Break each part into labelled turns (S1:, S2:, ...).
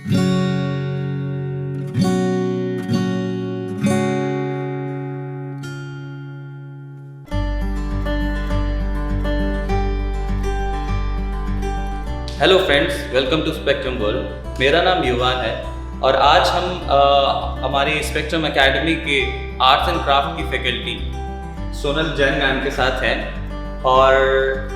S1: Hello friends, welcome to Spectrum World. मेरा नाम युवान है और आज हम हमारी स्पेक्ट्रम एकेडमी के आर्ट्स एंड क्राफ्ट की फैकल्टी सोनल जैन मैम के साथ हैं और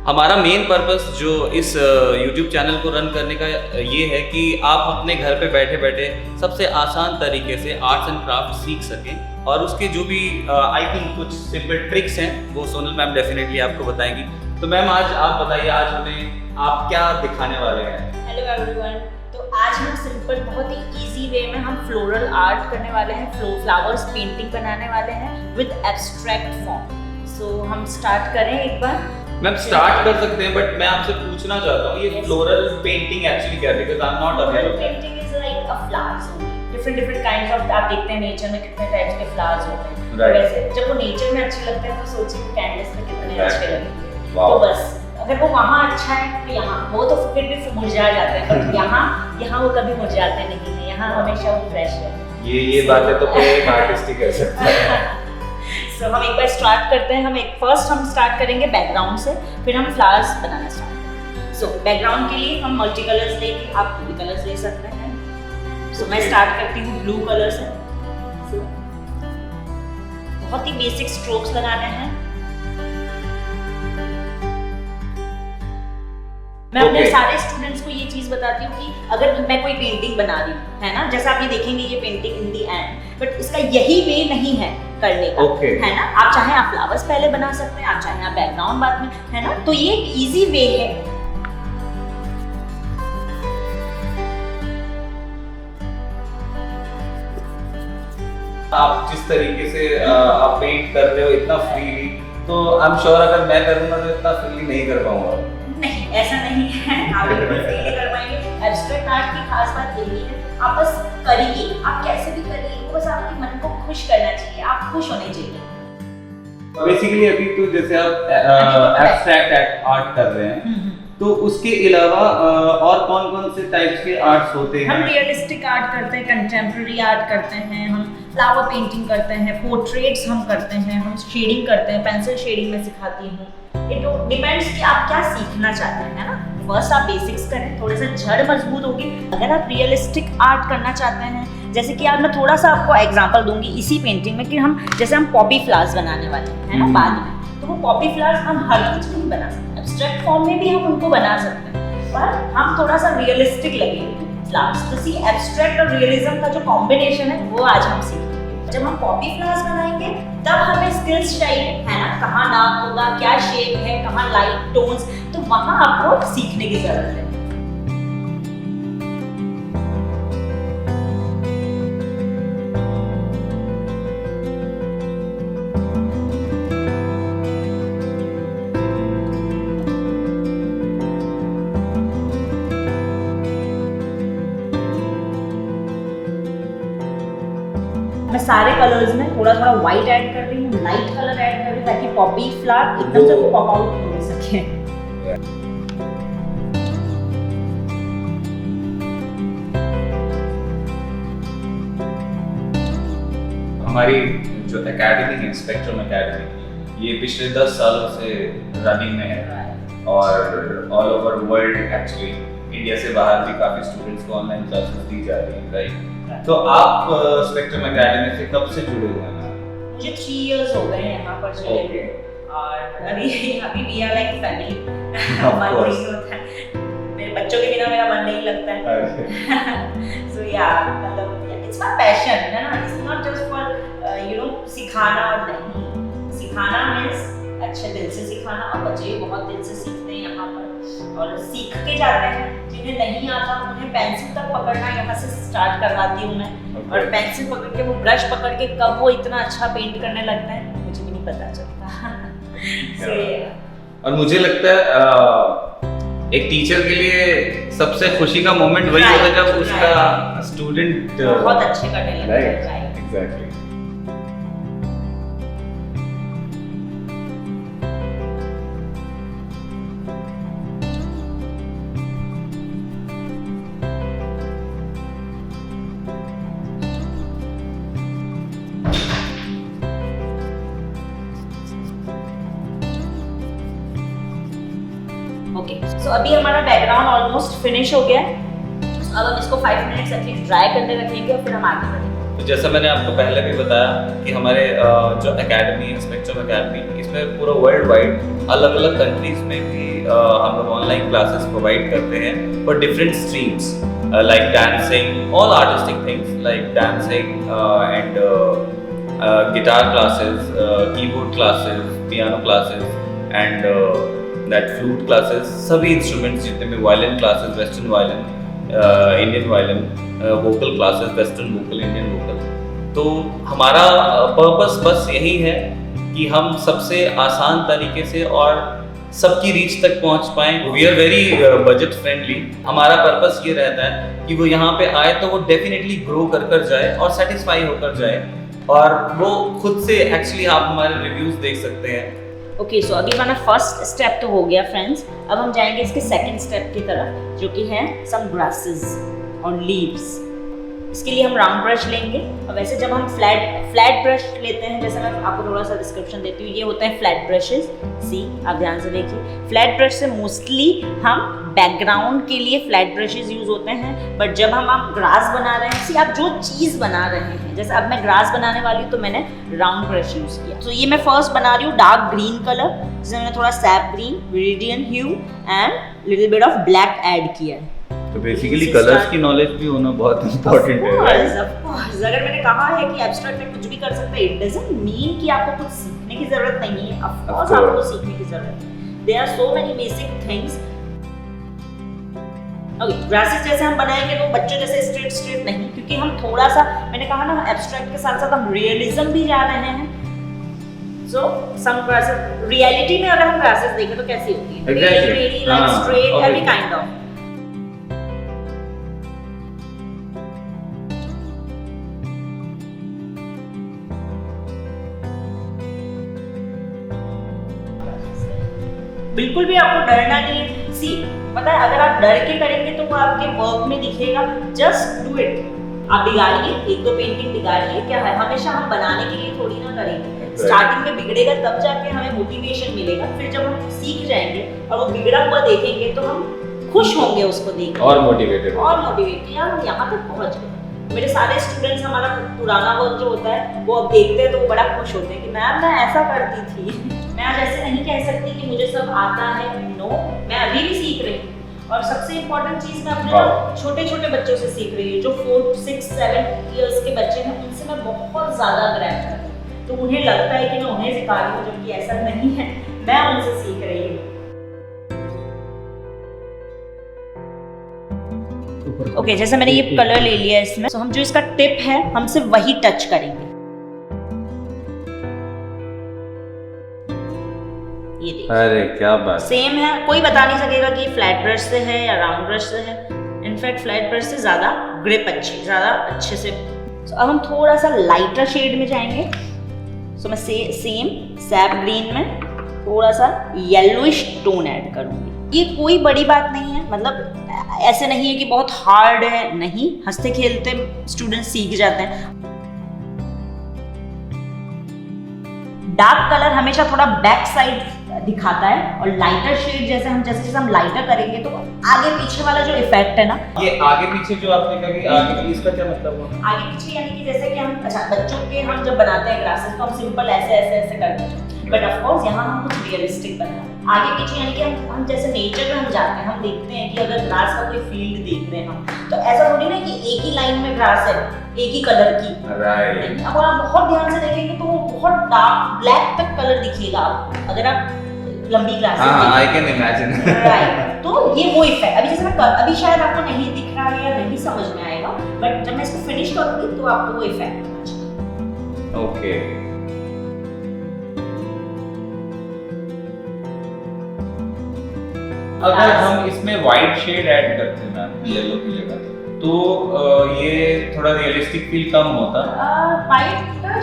S1: हमारा मेन पर्पस जो इस यूट्यूब चैनल को रन करने का ये है कि आप अपने घर पे बैठे बैठे सबसे आसान तरीके से आर्ट्स एंड क्राफ्ट सीख सकें और उसके जो भी आई थिंक कुछ सिंपल ट्रिक्स हैं वो सोनल मैम डेफिनेटली आपको बताएंगी। तो मैम आज आप बताइए, आज हमें आप क्या दिखाने वाले हैं?
S2: हेलो एवरीवन, तो आज हम सिंपल बहुत ही इजी वे में हम फ्लोरल आर्ट करने वाले हैं, फ्लावर्स पेंटिंग बनाने वाले हैं विद एब्स्ट्रैक्ट फॉर्म। सो हम स्टार्ट करें एक बार।
S1: मैम स्टार्ट कर सकते हैं, बट मैं आपसे पूछना चाहता हूँ ये फ्लोरल पेंटिंग एक्चुअली क्या है? Because I am not aware of that.
S2: Painting is like a flowers, different kinds of, आप देखते हैं नेचर में कितने टाइप्स के फ्लावर्स होते हैं।
S1: Right.
S2: वैसे जब वो नेचर में अच्छे लगते हैं तो सोचिए कैनवस पे कितने अच्छे लगेंगे।
S1: Wow.
S2: तो बस अगर वो वहाँ अच्छा है तो यहाँ वो तो फिर भी मुरझा जाते हैं, बट यहाँ वो कभी मुरझाते नहीं है, यहाँ हमेशा वो फ्रेश है।
S1: ये बातें तो कोई एक आर्टिस्ट ही कर सकता है।
S2: सो हम एक बार स्टार्ट करते हैं। हम स्टार्ट करेंगे बैकग्राउंड से, फिर हम फ्लावर्स बनाना स्टार्ट करेंगे। सो बैकग्राउंड के लिए हम मल्टी कलर्स लेंगे, आप कोई भी कलर्स ले सकते हैं। सो मैं स्टार्ट करती हूँ ब्लू कलर से। बहुत ही बेसिक स्ट्रोक्स लगाने हैं। मैं अपने सारे स्टूडेंट्स को ये चीज बताती हूँ कि अगर मैं कोई पेंटिंग बना रही हूँ, है ना, जैसा आप ये देखेंगे ये painting in the and, but इसका यही वे नहीं है करने का, है ना। आप चाहे आप फ्लावर्स पहले बना सकते हैं, आप चाहे आप बैकग्राउंड बाद में, है ना। तो ये एक इजी वे है।
S1: आप जिस तरीके से आप पेंट कर रहे हो इतना फ्रीली, तो आई एम श्योर अगर मैं करूँगा तो इतना फ्रीली नहीं कर पाऊंगा।
S2: नहीं, ऐसा नहीं है, आप बिल्कुल फ्रीली कर पाएंगे। एब्स्ट्रैक्ट आर्ट की खास बात यही है, आप बस करिए, आप कैसे भी करिए, बस आपके मन को खुश करना चाहिए, आप खुश होने चाहिए।
S1: बेसिकली अभी तो जैसे आप एब्स्ट्रैक्ट आर्ट कर रहे हैं, तो उसके अलावा और कौन-कौन से टाइप्स के आर्ट्स होते हैं?
S2: हम रियलिस्टिक आर्ट करते हैं, कंटेम्पररी आर्ट करते हैं, हम फ्लावर पेंटिंग करते हैं, पोर्ट्रेट्स हम करते हैं, हम शेडिंग करते हैं, पेंसिल शेडिंग में सिखाती हूँ। इट डिपेंड्स कि आप क्या सीखना चाहते हैं, है ना। फर्स्ट आप बेसिक्स करें, थोड़े से जड़ मजबूत होगी। अगर आप रियलिस्टिक आर्ट करना चाहते हैं, जैसे कि आज मैं थोड़ा सा आपको एग्जांपल दूंगी इसी पेंटिंग में कि हम पॉपी फ्लावर्स बनाने वाले हैं, है ना, बाद में। तो वो पॉपी फ्लावर्स हम हर कुछ नहीं बना सकते, एब्स्ट्रैक्ट फॉर्म में भी हम उनको बना सकते हैं, पर हम थोड़ा सा रियलिस्टिक लगेंगे फ्लावर्स। तो सी एब्स्ट्रैक्ट और रियलिज्म का जो कॉम्बिनेशन है वो आज हम सीखेंगे। जब हम पॉपी फ्लावर्स बनाएंगे तब हमें स्किल्स चाहिए, है ना, कहाँ डार्क होगा, क्या शेप है, कहाँ लाइट टोन्स, तो वहाँ आपको सीखने की जरूरत है। मैं सारे कलर्स में थोड़ा व्हाइट ऐड कर रही हूँ, लाइट कलर ऐड कर रही हूँ, ताकि पॉपी फ्लावर एकदम से पॉप आउट हो सके।
S1: हमारी जो एकेडमी है, स्पेक्ट्रम एकेडमी, ये पिछले 10 सालों से रनिंग में है और all over world actually, India से बाहर भी काफी स्टूडेंट्स को ऑनलाइन क्लासेस दी जा रही है, राइट? तो आप स्पेक्ट्रम एकेडमी से कब से जुड़े हुए हैं?
S2: मुझे 3 इयर्स हो गए हैं यहाँ पर जुड़े हुए, और अभी वी आर लाइक फैमिली। मन नहीं होता है, मेरे बच्चों के बिना मेरा मन नहीं लगता है। सो या मतलब इट्स माय पैशन, है ना। It's not just for you know सिखाना, और नहीं सिखाना मींस अच्छे दिल से सिखाना, और बच्चे बहुत दिल से सीखते हैं यहाँ पर और सीख के जाते हैं। जिन्हें नहीं आता उन्हें पेंसिल तक पकड़ना यहाँ से स्टार्ट करवाती हूँ मैं। और पेंसिल पकड़ के, वो ब्रश पकड़ के कब वो इतना अच्छा पेंट करने लगता है मुझे भी नहीं पता चलता।
S1: और मुझे लगता है एक टीचर के लिए सबसे खुशी का मोमेंट वही होता है जब उसका स्टूडेंट
S2: बहुत अच्छे करने लगता है।
S1: Right, exactly.
S2: सो अभी हमारा बैकग्राउंड ऑलमोस्ट फिनिश हो गया है। अब हम इसको 5 मिनट्स एटलीस्ट ड्राई करने रखेंगे और फिर हम आगे बढ़ेंगे।
S1: तो जैसा मैंने आपको पहले भी बताया कि हमारे जो एकेडमी है, स्पेक्ट्रम एकेडमी, इसमें पूरा वर्ल्ड वाइड अलग अलग कंट्रीज में भी हम लोग ऑनलाइन क्लासेस प्रोवाइड करते हैं for different streams like dancing, all artistic things like dancing and guitar classes, keyboard classes, piano classes and that flute classes, सभी इंस्ट्रूमेंट्स जितने में, violin classes, western violin, Indian violin, vocal classes, western vocal, Indian vocal. तो हमारा purpose बस यही है कि हम सबसे आसान तरीके से और सबकी रीच तक पहुंच पाएं। We are very budget friendly. हमारा पर्पस ये रहता है कि वो यहाँ पे आए तो वो डेफिनेटली ग्रो कर जाए और सेटिस्फाई होकर जाए, और वो खुद से एक्चुअली आप हमारे रिव्यूज देख सकते हैं।
S2: ओके, सो अभी हमारा फर्स्ट स्टेप तो हो गया फ्रेंड्स। अब हम जाएंगे इसके सेकंड स्टेप की तरफ, जो कि है सम ग्रासेस और लीव्स। इसके लिए हम राउंड ब्रश लेंगे, और वैसे जब हम फ्लैट ब्रश लेते हैं, जैसे मैं आपको थोड़ा सा डिस्क्रिप्शन देती हूँ, ये होते हैं फ्लैट ब्रशेस। सी, आप ध्यान से देखिए, फ्लैट ब्रश से मोस्टली हम बैकग्राउंड के लिए फ्लैट ब्रशेस यूज होते हैं, बट जब हम आप ग्रास बना रहे हैं, सी आप जो चीज़ बना रहे हैं, जैसे अब मैं ग्रास बनाने वाली हूँ तो मैंने राउंड ब्रश यूज किया। तो ये मैं फर्स्ट बना रही हूँ डार्क ग्रीन कलर, जिसमें मैंने थोड़ा sap green, viridian hue and little bit of black add किया है।
S1: तो बेसिकली कलर्स की नॉलेज भी होना बहुत इंपॉर्टेंट है।
S2: ऑफ कोर्स, अगर मैंने कहा है कि एब्स्ट्रैक्ट में कुछ भी कर सकते हैं, इट डजंट मीन कि आपको कुछ सीखने की जरूरत नहीं है। ऑफ कोर्स आपको सीखने की जरूरत है। There are so many basic things. Okay, grasses जैसे हम बनाएंगे तो बच्चों जैसे स्ट्रेट नहीं, क्योंकि हम थोड़ा सा, मैंने कहा ना, एब्स्ट्रैक्ट के साथ साथ हम रियलिज्म भी जा रहे हैं। सो सम ग्रासेस, रियलिटी में अगर हम ग्रासेस देखें तो कैसी होती है? Really like straight, every kind of. बिल्कुल भी आपको डरना नहीं है। सी, पता है, अगर आप डर के करेंगे तो वो आपके वर्क में दिखेगा। Just do it. आप बिगाड़िए, 1-2 पेंटिंग बिगाड़िए, क्या है, हमेशा हम बनाने के लिए थोड़ी ना करेंगे। स्टार्टिंग में बिगड़ेगा तब जाके हमें मोटिवेशन मिलेगा, फिर जब हम सीख जाएंगे और वो बिगड़ा हुआ देखेंगे तो हम खुश होंगे उसको देख
S1: और मोटिवेटेड
S2: यार हम यहाँ तक पहुँच गए। मेरे सारे स्टूडेंट्स, हमारा पुराना वर्क जो होता है वो अब देखते हैं तो वो बड़ा खुश होते हैं कि मैम मैं ऐसा करती थी। मैं आज ऐसे नहीं कह सकती कि मुझे सब आता है, नो, मैं अभी भी सीख रही हूँ। और सबसे इम्पोर्टेंट चीज़ मैं अपने छोटे छोटे बच्चों से सीख रही हूँ, जो 4, 6, 7 इयर्स के बच्चे हैं, उनसे मैं बहुत ज़्यादा ग्रैब करती हूँ। तो उन्हें लगता है कि मैं उन्हें सिखा रही हूँ, जबकि ऐसा नहीं है, मैं उनसे सीख रही हूँ। ओके, जैसे मैंने ये कलर ले लिया इसमें, तो हम जो इसका टिप है हम सिर्फ वही टच करेंगे। ये देखिए,
S1: अरे क्या बात,
S2: सेम है, कोई बता नहीं सकेगा कि फ्लैट ब्रश से है या राउंड ब्रश से है। इनफैक्ट फ्लैट ब्रश से ज़्यादा ग्रिप ज़्यादा अच्छे से। So, अब हम थोड़ा सा लाइटर शेड में जाएंगे। सो मैं सेम सैप ग्रीन में थोड़ा सा येलोइश टोन ऐड करूँगी। ये कोई बड़ी बात नहीं है, मतलब ऐसे नहीं है कि बहुत हार्ड है, नहीं, हंसते खेलते स्टूडेंट्स सीख जाते हैं। डार्क कलर हमेशा थोड़ा बैक साइड दिखाता है, और लाइटर शेड जैसे हम लाइटर करेंगे तो आगे पीछे वाला जो इफेक्ट है ना,
S1: ये आगे पीछे जो आपने कहा कि आगे पीछे, इसका क्या मतलब हुआ?
S2: आगे पीछे यानी कि जैसे कि हम, अच्छा, बच्चों के हम जब बनाते हैं ग्रासेस तो हम सिंपल ऐसे करते हैं, बट ऑफ कोर्स यहाँ हम कुछ रियलिस्टिक बनाते हैं। आगे पीछे यानी कि हम जैसे नेचर में हम जाते हैं, हम देखते हैं कि अगर ग्रास का कोई फील्ड देख रहे हैं हम, तो ऐसा थोड़ी ना कि एक ही लाइन में ग्रास है, एक ही कलर की।
S1: राइट।
S2: अब आप बहुत ध्यान से देखेंगे तो वो बहुत डार्क ब्लैक तक कलर दिखेगा आपको, अगर आप लंबी ग्रास।
S1: हाँ, आई कैन इमेजिन।
S2: राइट, तो ये वो इफेक्ट अभी जैसे मैं अभी शायद आपको नहीं दिख रहा है या नहीं समझ में आएगा, बट जब मैं इसको फिनिश करूंगी तो आपको वो इफेक्ट पता चलेगा।
S1: ओके, अगर हम इसमें व्हाइट शेड ऐड करते हैं ना, येलो की जगह, तो ये थोड़ा रियलिस्टिक फील कम होता।
S2: व्हाइट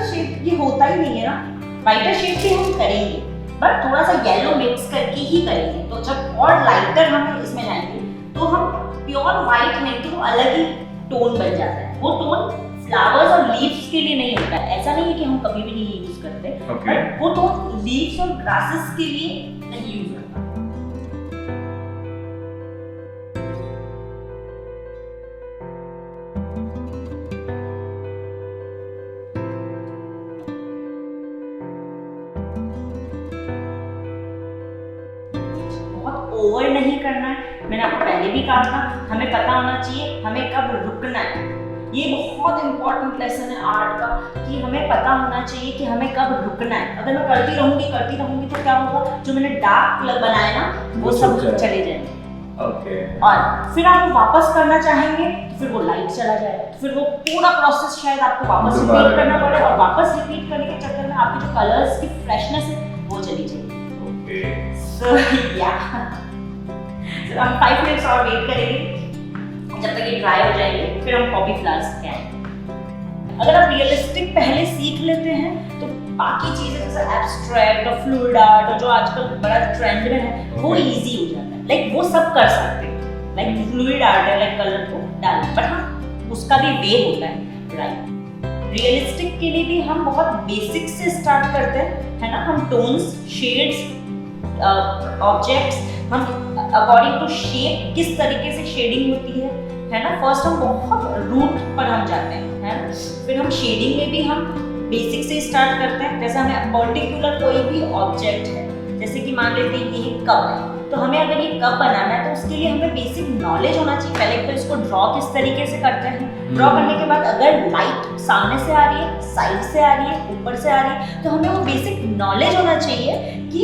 S2: शेड ये होता ही नहीं है ना, व्हाइट शेड भी हम करेंगे बट थोड़ा सा येलो मिक्स करके ही करेंगे। तो जब और लाइटर हम इसमें जाएंगे तो हम प्योर व्हाइट नहीं तो अलग ही टोन बन जाता है। वो टोन फ्लावर्स और लीव्स के लिए नहीं होता है, ऐसा नहीं है कि हम कभी भी नहीं यूज करते, बट वो टोन लीव्स और ग्रासेस के लिए नहीं यूज होता। पहले भी काटना, हमें पता होना चाहिए हमें कब रुकना है। ये बहुत इंपॉर्टेंट लेसन है आर्ट का कि हमें पता होना चाहिए कि हमें कब रुकना है। अगर मैं करती रहूंगी तो क्या होगा, जो मैंने डार्क कलर बनाया ना वो सब चले जाएंगे। और फिर आप वापस करना चाहेंगे तो फिर वो लाइट चला जाएगा, तो फिर वो पूरा प्रोसेस शायद आपको वापस रिपीट करना पड़े, और वापस रिपीट करने के चक्कर में आपके जो कलर्स की फ्रेशनेस है वो चली जाएगी। सो हम 5 मिनट्स और वेट करेंगे जब तक ये ड्राई हो जाएंगे, फिर हम पॉपी फ्लावर्स के आएंगे। अगर आप रियलिस्टिक पहले सीख लेते हैं तो बाकी चीजें जैसे एब्स्ट्रैक्ट और फ्लूइड आर्ट और जो आजकल बड़ा ट्रेंड में है वो इजी हो जाता है। लाइक वो सब कर सकते हैं, लाइक फ्लूइड आर्ट है, लाइक कलर को डालना, बट हाँ उसका भी वे होता है, राइट। रियलिस्टिक के लिए भी हम बहुत बेसिक से स्टार्ट करते हैं, है ना। हम टोन्स, शेड्स, ऑब्जेक्ट्स, हम अकॉर्डिंग टू शेप किस तरीके से शेडिंग होती है ना। फर्स्ट हम बहुत रूट पर हम जाते हैं, है ना। फिर हम शेडिंग में भी हम बेसिक से स्टार्ट करते हैं। जैसे हमें पर्टिकुलर कोई भी ऑब्जेक्ट है, जैसे कि मान लेते हैं कि ये कप है, तो हमें अगर ये कप बनाना है तो उसके लिए हमें बेसिक नॉलेज होना चाहिए। पहले तो इसको ड्रॉ किस तरीके से करते हैं, ड्रॉ करने के बाद अगर लाइट सामने से आ रही है, साइड से आ रही है, ऊपर से आ रही है, तो हमें वो बेसिक नॉलेज होना चाहिए कि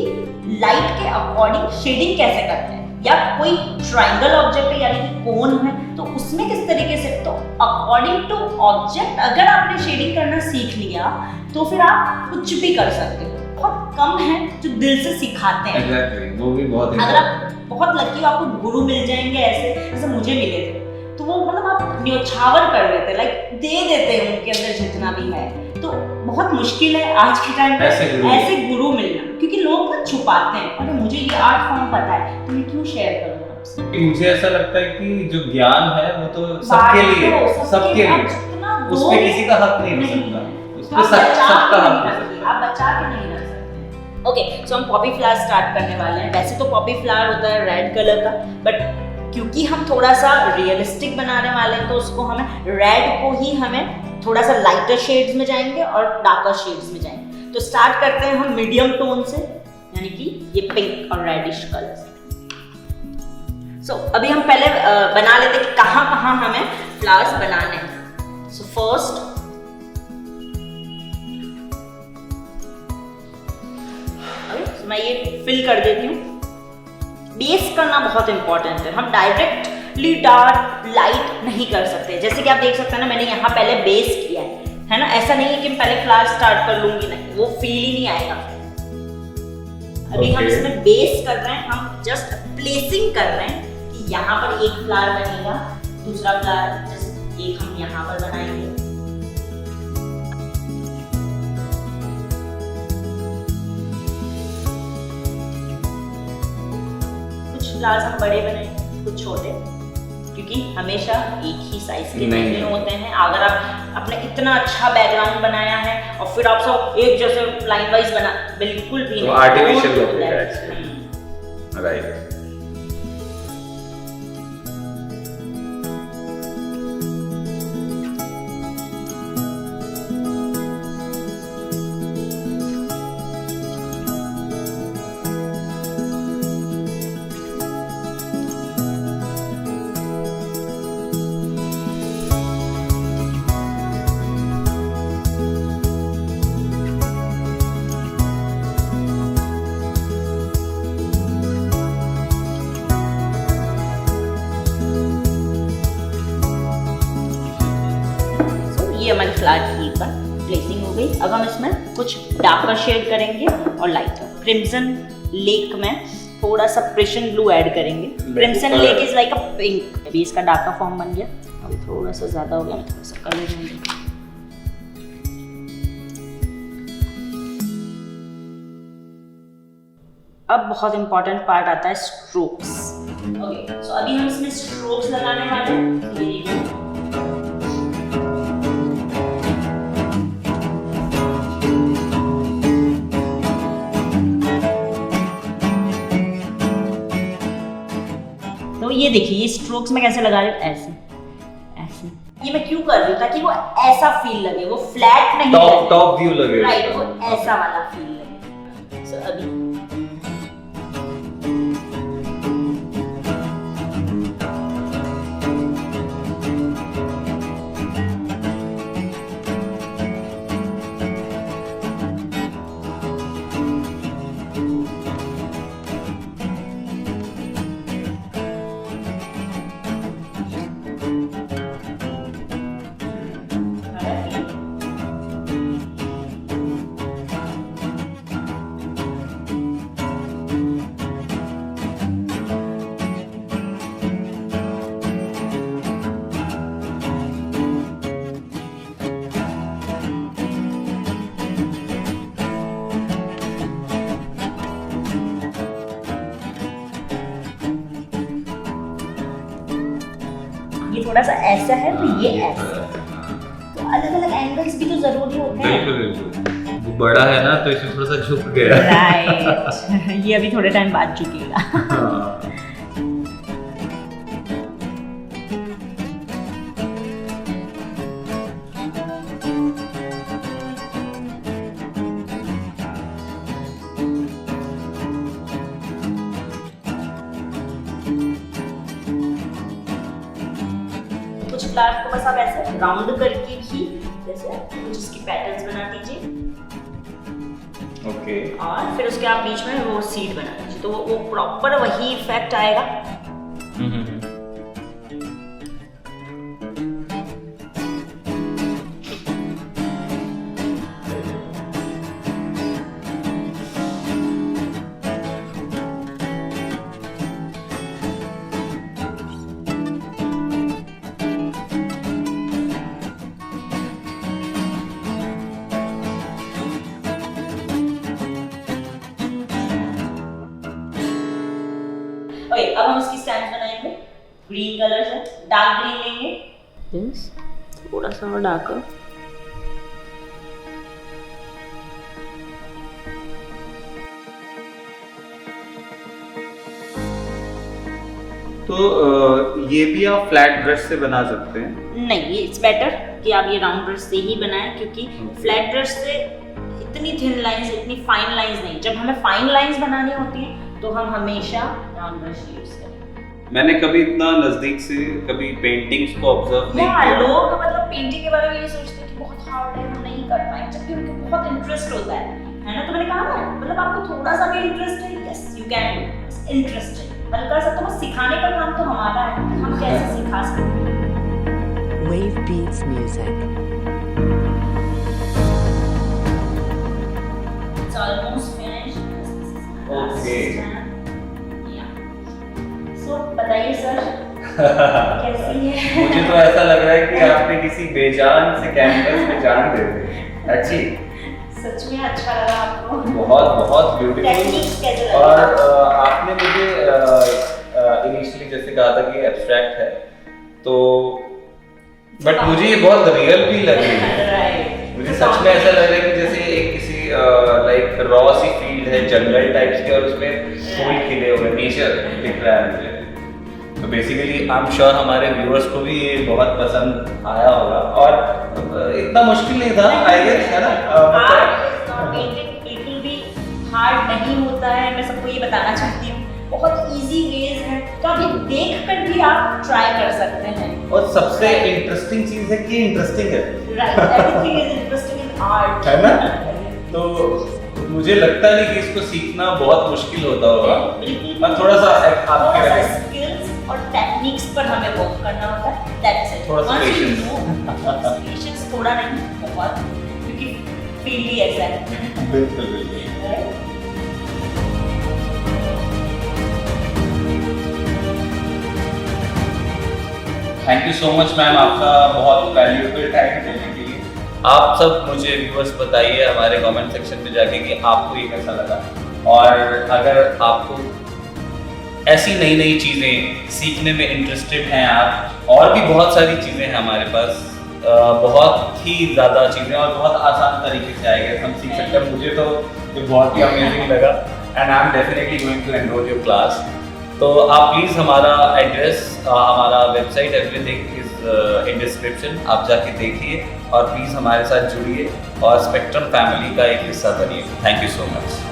S2: लाइट के अकॉर्डिंग शेडिंग कैसे करते हैं। या कोई ट्रायंगल ऑब्जेक्ट है यानी कि कोन है तो उसमें किस तरीके से, तो अकॉर्डिंग टू ऑब्जेक्ट अगर आपने शेडिंग करना सीख लिया तो फिर आप कुछ भी कर सकते हो। बहुत कम है जो दिल से सिखाते हैं।
S3: Exactly, वो भी बहुत
S2: अगर आप बहुत लकी हो, आपको गुरु मिल जाएंगे ऐसे जैसे मुझे मिले थे, तो वो मतलब आप न्योछावर कर देते, लाइक दे देते हैं उनके अंदर जितना भी है। तो बहुत मुश्किल है आज के टाइम पे ऐसे गुरु मिलना, क्योंकि लोग ना छुपाते हैं। अरे मुझे ये आर्ट फॉर्म पता है तो मैं क्यों शेयर करूंगा आपसे।
S1: मुझे ऐसा लगता है कि जो ज्ञान है वो तो सबके लिए है, सबके लिए, उस पे किसी का हक नहीं हो सकता, उस पे सबका हक हो सकता है,
S2: आप बचा के नहीं रख सकते। ओके, सो हम पॉपी फ्लावर स्टार्ट करने वाले हैं। वैसे तो पॉपी फ्लावर होता है रेड कलर का, बट क्योंकि हम थोड़ा सा रियलिस्टिक बनाने वाले हैं तो उसको हमें रेड को ही हमें थोड़ा सा लाइटर शेड्स में जाएंगे और डार्कर शेड्स में जाएंगे। तो स्टार्ट करते हैं हम मीडियम टोन से, यानी कि ये पिंक और रेडिश कलर से। सो अभी हम पहले बना लेते हैं कि कहाँ कहाँ हमें फ्लावर्स बनाने हैं। सो फर्स्ट मैं ये फिल कर देती हूँ। बेस करना बहुत इंपॉर्टेंट है। हम डायरेक्टली डार्क लाइट नहीं कर सकते। जैसे कि आप देख सकते हैं ना, मैंने यहाँ पहले बेस किया है ना। ऐसा नहीं है कि मैं पहले फ्लावर स्टार्ट कर लूंगी, नहीं, वो फील ही नहीं आएगा। अभी हम इसमें बेस कर रहे हैं, हम जस्ट प्लेसिंग कर रहे हैं कि यहाँ पर एक फ्लावर बनेगा, दूसरा फ्लावर जैसे एक हम यहाँ पर बनाएंगे। फ्लावर्स हम बड़े बनाएंगे, कुछ छोटे, क्योंकि हमेशा एक ही साइज के नहीं होते हैं। अगर आप अपने इतना अच्छा बैकग्राउंड बनाया है और फिर आप सब एक जैसे लाइन वाइज बना, बिल्कुल भी
S1: तो आर्टिफिशियल हो गया। राइट।
S2: ये हमारी फ्लावर की एक बार प्लेसिंग हो गई। अब हम इसमें कुछ डार्कर शेड करेंगे और लाइटर। क्रिम्सन लेक में थोड़ा सा प्रेशन ब्लू ऐड करेंगे। Crimson lake is like a pink. अभी इसका डार्कर फॉर्म बन गया। अभी थोड़ा सा ज्यादा हो गया, मैं थोड़ा सा कलर दूंगी। अब बहुत इंपॉर्टेंट पार्ट आता है स्ट्रोक्स। ओके, सो अभी हम इसमें स्ट्रोक्स लगाने वाले हैं। तो ये देखिए, ये स्ट्रोक्स में कैसे लगा रही हूँ, ऐसे ऐसे। ये मैं क्यों कर रही हूँ? ताकि वो ऐसा फील लगे, वो फ्लैट नहीं लगे,
S1: टॉप व्यू लगे,
S2: राइट, वो ऐसा वाला फील लगे। सो अभी थोड़ा सा ऐसा है तो ये ऐसा है, तो अलग अलग एंगल्स भी तो जरूरी होते हैं।
S1: बिल्कुल, वो बड़ा है ना तो इसमें थोड़ा सा झुक गया।
S2: राइट ये अभी थोड़े टाइम बाद झुकेगा।
S1: हाँ।
S2: कुछ फ्लावर को बस आप ऐसे राउंड करके भी जैसे कुछ इसकी पैटर्न्स बना दीजिए
S1: ओके।
S2: और फिर उसके आप बीच में वो सीड बना दीजिए, तो वो प्रॉपर वही इफेक्ट आएगा। ओके, अब हम उसकी स्टैंड बनाएंगे। ग्रीन कलर से डार्क ग्रीन लेंगे, यस थोड़ा सा और डार्कर।
S1: तो ये भी आप फ्लैट ब्रश से बना सकते हैं?
S2: नहीं, ये इट्स बेटर कि आप ये राउंड ब्रश से ही बनाएं, क्योंकि फ्लैट ब्रश से इतनी थिन लाइंस, इतनी फाइन लाइंस नहीं। जब हमें फाइन लाइंस बनानी होती है तो हम हमेशा राउंड ब्रश यूज करें।
S1: मैंने कभी इतना नजदीक से कभी पेंटिंग्स को ऑब्जर्व नहीं किया।
S2: लोग मतलब पेंटिंग के बारे में ये सोचते हैं कि बहुत हार्ड है, हम नहीं कर पाएंगे, जबकि उनको बहुत इंटरेस्ट होता है ना। तो मैंने कहा ना, मतलब आपको थोड़ा सा भी इंटरेस्ट है, yes you can do. Interest है हल्का सा, तो बस सिखाने का काम तो हमारा है, हम कैसे सिखा सकते हैं।
S3: Wave Beats Music.
S2: It's almost finished.
S1: Okay.
S2: Yeah. So बताइए सर कैसी है?
S1: मुझे तो ऐसा लग रहा है कि आपने किसी बेजान से कैनवस में जान दे दी। अच्छी,
S2: सच में अच्छा लगा आपको?
S1: बहुत बहुत ब्यूटीफुल।
S2: टेक्निक्स कैसे लगे?
S1: और आपने मुझे इनिशियली जैसे कहा था कि एब्स्ट्रैक्ट है, तो बट मुझे ये बहुत रियल भी लगी।
S2: Right.
S1: मुझे सच में ऐसा लग रहा है कि जैसे एक किसी लाइक रॉ सी फील्ड है, जंगल टाइप्स की, और उसमें फूल खिले हुए, नेचर दिख रहा है मुझे। तो बेसिकली आई एम श्योर हमारे व्यूअर्स को भी ये बहुत पसंद आया होगा, और इतना मुश्किल नहीं था आई गेस, है ना?
S2: बिल्कुल भी हार्ड नहीं होता है, मैं सबको ये बताना चाहती हूँ। बहुत इजी वेज है, तो आप ये देख कर भी आप ट्राई कर सकते हैं।
S1: और सबसे इंटरेस्टिंग चीज है कि इंटरेस्टिंग है,
S2: right, everything is interesting in art,
S1: है ना? तो मुझे लगता नहीं कि इसको सीखना बहुत मुश्किल होता होगा, और थोड़ा सा आपके
S2: स्किल्स और टेक्निक्स पर हमें वर्क करना होता है। That's it.
S1: थोड़ा सा
S2: पेशेंस, थोड़ा नहीं बहुत, क्योंकि फील ही ऐसा है।
S1: बिल्कुल बिल्कुल। Thank you so much ma'am, आपका बहुत वैल्यूएबल टाइम देने के लिए। आप सब मुझे व्यूअर्स बताइए हमारे कमेंट सेक्शन में जाके कि आपको ये कैसा लगा, और अगर आपको ऐसी नई नई चीज़ें सीखने में इंटरेस्टेड हैं आप, और भी बहुत सारी चीज़ें हैं हमारे पास, बहुत ही ज़्यादा चीज़ें, और बहुत आसान तरीके से आएगा हम सीख सकते हैं। मुझे तो ये बहुत ही अमेजिंग लगा, and I am definitely going to enrol your class. तो आप प्लीज़ हमारा एड्रेस, हमारा website, everything is in description, आप जाके देखिए, और प्लीज़ हमारे साथ जुड़िए और स्पेक्ट्रम फैमिली का एक हिस्सा बनिए। Thank you so much.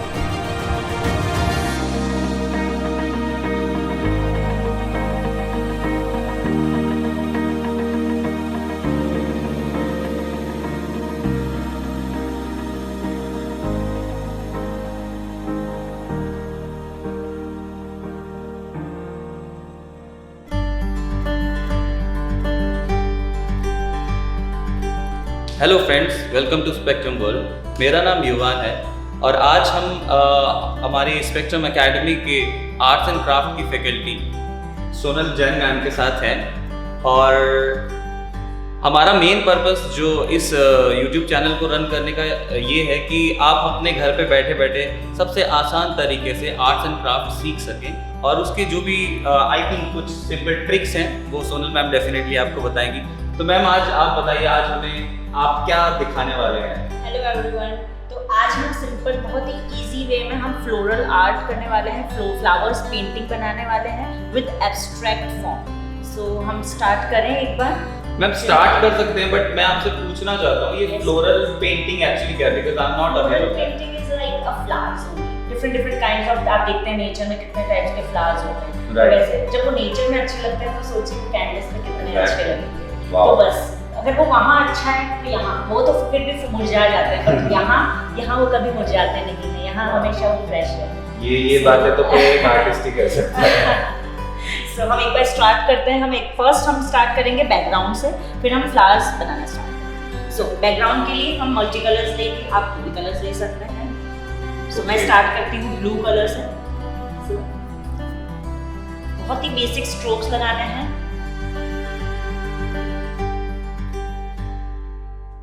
S1: Hello friends, welcome to Spectrum World. मेरा नाम युवान है, और आज हम हमारी स्पेक्ट्रम एकेडमी के आर्ट्स एंड क्राफ्ट की फैकल्टी सोनल जैन मैम के साथ हैं। और हमारा मेन पर्पस जो इस YouTube चैनल को रन करने का ये है कि आप अपने घर पे बैठे बैठे सबसे आसान तरीके से आर्ट्स एंड क्राफ्ट सीख सकें, और उसके जो भी आई थिंक कुछ सिंपल ट्रिक्स हैं वो सोनल मैम डेफिनेटली आपको बताएंगी। तो मैम आज आप बताइए, आज हमें आप क्या दिखाने वाले हैं?
S2: हेलो एवरीवन, तो आज हम सिंपल बहुत ही इजी वे में हम फ्लोरल आर्ट करने वाले हैं, फ्लावर्स पेंटिंग बनाने वाले हैं विद एब्स्ट्रैक्ट फॉर्म। सो हम स्टार्ट करें एक बार?
S1: मैम स्टार्ट कर सकते हैं, बट मैं आपसे पूछना चाहता हूँ ये फ्लोरल पेंटिंग एक्चुअली क्या है, because I am not aware of that.
S2: Painting is like a flowers, different kinds of, आप देखते हैं नेचर में कितने टाइप्स के फ्लावर्स होते हैं।
S1: Right.
S2: वैसे जब वो नेचर में अच्छे लगते हैं तो सोचिए वो कैनवस पे कितने अच्छे लगेंगे।
S1: Wow.
S2: तो बस अगर वो वहाँ अच्छा है तो यहाँ वो तो फिर भी मुरझा जाते हैं, बट यहाँ वो कभी मुरझाते नहीं है, यहाँ हमेशा वो फ्रेश है।
S1: ये बातें तो कोई एक आर्टिस्ट ही कर सकता है।
S2: सो हम एक बार स्टार्ट करते हैं। हम स्टार्ट करेंगे बैकग्राउंड से, फिर हम फ्लावर्स बनाना स्टार्ट करेंगे। सो बैकग्राउंड के लिए हम मल्टी कलर्स लेंगे, आप कोई भी कलर्स ले सकते हैं। सो मैं स्टार्ट करती हूँ ब्लू कलर से। बहुत ही बेसिक स्ट्रोक्स लगाने हैं।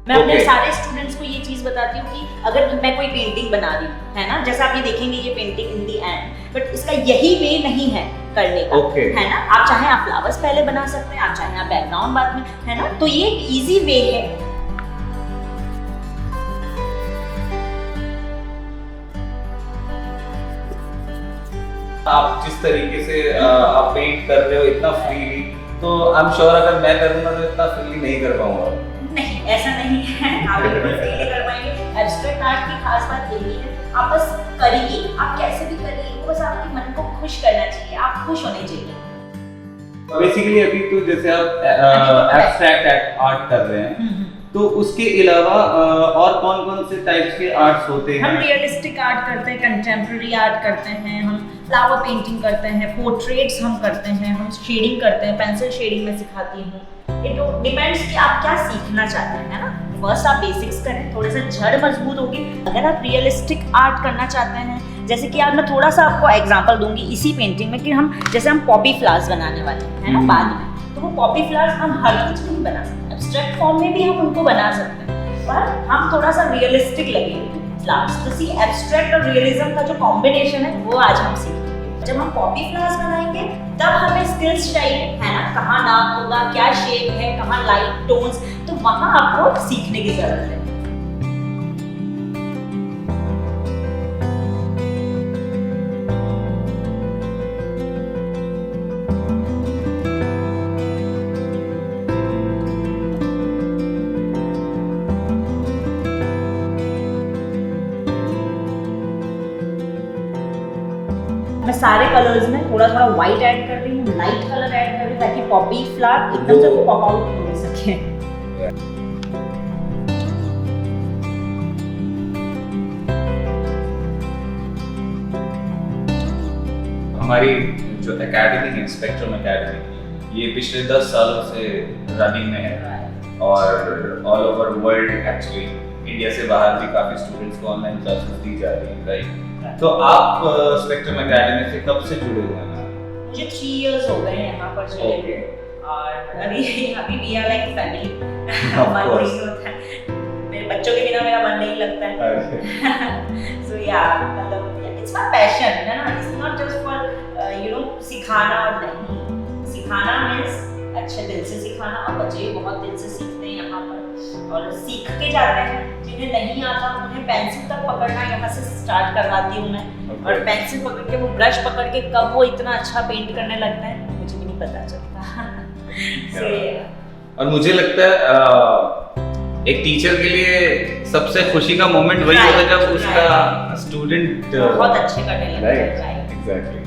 S2: मैं अपने सारे स्टूडेंट्स को ये चीज बताती हूँ कि अगर मैं कोई पेंटिंग बना रही हूँ, है ना, जैसा आप ये देखेंगे ये painting in the and, but इसका यही वे नहीं है करने का, है ना। आप चाहे आप फ्लावर्स पहले बना सकते हैं, आप चाहे आप बैकग्राउंड बाद में, है ना। तो ये एक इजी वे है।
S1: आप जिस तरीके से आप पेंट कर रहे हो इतना फ्रीली, तो आई एम श्योर अगर मैं करूँगा तो इतना फ्रीली नहीं कर पाऊंगा।
S2: नहीं, ऐसा नहीं है, आप बिल्कुल फ्रीली कर पाएंगे। एब्स्ट्रैक्ट आर्ट की खास बात यही है, आप बस करिए, आप कैसे भी करिए, बस आपके मन को खुश करना चाहिए, आप खुश होने चाहिए।
S1: बेसिकली अभी तो जैसे आप एब्स्ट्रैक्ट आर्ट कर रहे हैं, तो उसके अलावा और कौन-कौन से टाइप्स के आर्ट्स होते हैं?
S2: हम रियलिस्टिक आर्ट करते हैं, कंटेम्प्रेरी आर्ट करते हैं, हम फ्लावर पेंटिंग करते हैं, पोर्ट्रेट्स हम करते हैं, हम शेडिंग करते हैं, पेंसिल शेडिंग में सिखाती हूँ। इट डिपेंड्स कि आप क्या सीखना चाहते हैं, है ना। फर्स्ट आप बेसिक्स करें, थोड़े से जड़ मजबूत होगी। अगर आप रियलिस्टिक आर्ट करना चाहते हैं, जैसे कि आज मैं थोड़ा सा आपको एग्जांपल दूंगी इसी पेंटिंग में, कि हम पॉपी फ्लावर्स बनाने वाले हैं, है ना, बाद में। तो वो पॉपी फ्लावर्स हम हर कुछ नहीं बना सकते, एब्स्ट्रैक्ट फॉर्म में भी हम उनको बना सकते हैं, पर हम थोड़ा सा रियलिस्टिक लगेंगे फ्लावर्स। तो सी एब्स्ट्रैक्ट और रियलिज्म का जो कॉम्बिनेशन है वो आज हम सीखेंगे। जब हम पॉपी फ्लावर्स बनाएंगे तब हमें स्किल्स चाहिए, है ना, कहाँ नाक होगा, क्या शेप है, कहाँ लाइट टोन्स, तो वहाँ आपको सीखने की जरूरत है। मैं सारे कलर्स में थोड़ा व्हाइट ऐड कर रही हूँ, लाइट कलर ऐड कर रही हूँ, ताकि पॉपी फ्लावर एकदम से पॉप आउट हो सके।
S1: हमारी जो एकेडमी है, स्पेक्ट्रम एकेडमी, ये पिछले 10 सालों से रनिंग में है और all over world actually, India से बाहर भी काफी स्टूडेंट्स को ऑनलाइन क्लासेस दी जा रही हैं, राइट। तो आप स्पेक्ट्रम एकेडमी से कब से जुड़े हुए हैं?
S2: मुझे 3 इयर्स हो गए यहाँ पर चले गए, और अभी भी आर लाइक फैमिली। मन नहीं होता है, मेरे बच्चों के बिना मेरा मन नहीं लगता है। सो या मतलब इट्स माय पैशन, है ना, इट्स नॉट जस्ट फॉर सिखाना, और नहीं सिखाना मींस अच्छे दिल से सिखाना, और बच्चे बहुत दिल से सीखते हैं यहाँ पर और सीख के जाते हैं। जिन्हें नहीं आता उन्हें पेंसिल तक पकड़ना यहाँ से स्टार्ट करवाती हूँ मैं, और पेंसिल पकड़ के, वो ब्रश पकड़ के कब वो इतना अच्छा पेंट करने लगता है मुझे भी नहीं पता चलता।
S1: और मुझे लगता है एक टीचर के लिए सबसे खुशी का मोमेंट वही होता है जब उसका स्टूडेंट
S2: बहुत अच्छे करने लगता है।
S1: एग्जैक्टली।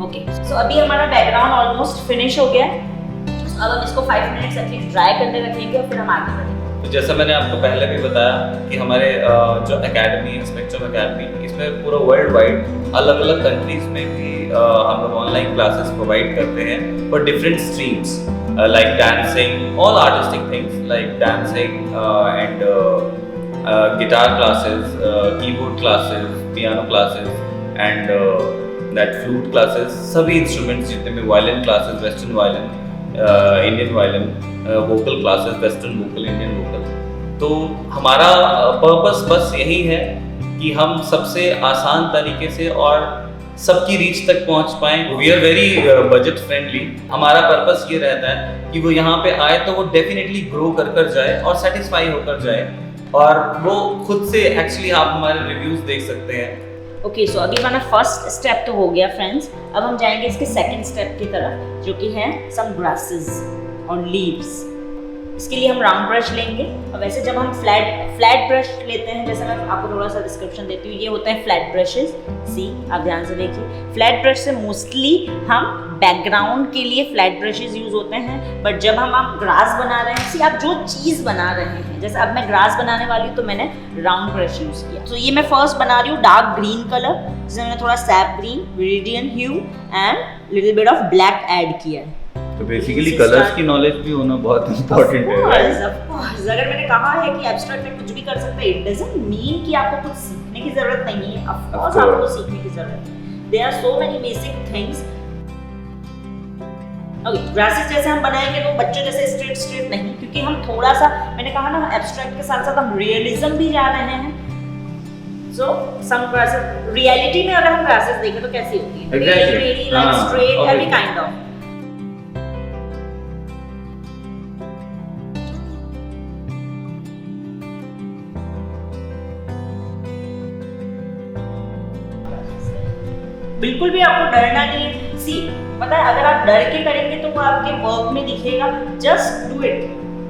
S2: ओके, सो अभी हमारा बैकग्राउंड ऑलमोस्ट फिनिश हो गया है। अब हम इसको 5 मिनट्स एटलीस्ट ड्राई करने रखेंगे और फिर हम आगे बढ़ेंगे।
S1: तो जैसा मैंने आपको पहले भी बताया कि हमारे जो एकेडमी है, स्पेक्ट्रम एकेडमी, इसमें पूरा वर्ल्ड वाइड अलग अलग कंट्रीज में भी हम लोग ऑनलाइन क्लासेस प्रोवाइड करते हैं for different streams like dancing, all artistic things like dancing and guitar classes, keyboard classes, piano classes and that flute classes, सभी instruments जितने में violin classes, western violin, Indian violin, vocal classes, western vocal, Indian vocal। तो हमारा purpose बस यही है कि हम सबसे आसान तरीके से और सबकी रीच तक पहुंच पाएं। We are very budget friendly. हमारा पर्पस ये रहता है कि वो यहाँ पे आए तो वो डेफिनेटली ग्रो कर जाए और सेटिस्फाई होकर जाए, और वो खुद से एक्चुअली आप हमारे रिव्यूज देख सकते हैं।
S2: ओके, सो अभी हमारा फर्स्ट स्टेप तो हो गया फ्रेंड्स। अब हम जाएंगे इसके सेकंड स्टेप की तरफ, जो कि है सम ग्रासेस और लीव्स। इसके लिए हम राउंड ब्रश लेंगे, और वैसे जब हम फ्लैट ब्रश लेते हैं, जैसे मैं आपको थोड़ा सा डिस्क्रिप्शन देती हूँ, ये होते हैं फ्लैट ब्रशेस। सी, आप ध्यान से देखिए, फ्लैट ब्रश से मोस्टली हम बैकग्राउंड के लिए फ्लैट ब्रशेस यूज होते हैं, बट जब हम आप ग्रास बना रहे हैं, सी आप जो चीज़ बना रहे हैं, जैसे अब मैं ग्रास बनाने वाली हूँ तो मैंने राउंड ब्रश यूज़ किया। तो ये मैं फर्स्ट बना रही हूँ डार्क ग्रीन कलर, जिसमें मैंने थोड़ा sap green, viridian hue and little bit of black add किया है।
S1: तो बेसिकली कलर्स की नॉलेज भी होना बहुत इंपॉर्टेंट है।
S2: ऑफ कोर्स, अगर मैंने कहा है कि एब्स्ट्रैक्ट में कुछ भी कर सकते हैं, इट डजंट मीन कि आपको कुछ सीखने की जरूरत नहीं है। ऑफ कोर्स आपको सीखने की जरूरत है। There are so many basic things. Okay, grasses जैसे हम बनाएंगे तो बच्चों जैसे स्ट्रेट नहीं, क्योंकि हम थोड़ा सा, मैंने कहा ना, एब्स्ट्रैक्ट के साथ साथ हम रियलिज्म भी जा रहे हैं। सो सम ग्रासेस रियलिटी में अगर हम ग्रासेस देखें तो कैसी होती है? Really like straight heavy kind of. बिल्कुल भी आपको डरना नहीं है। सी, पता है, अगर आप डर के करेंगे तो वो आपके वर्क में दिखेगा। Just do it.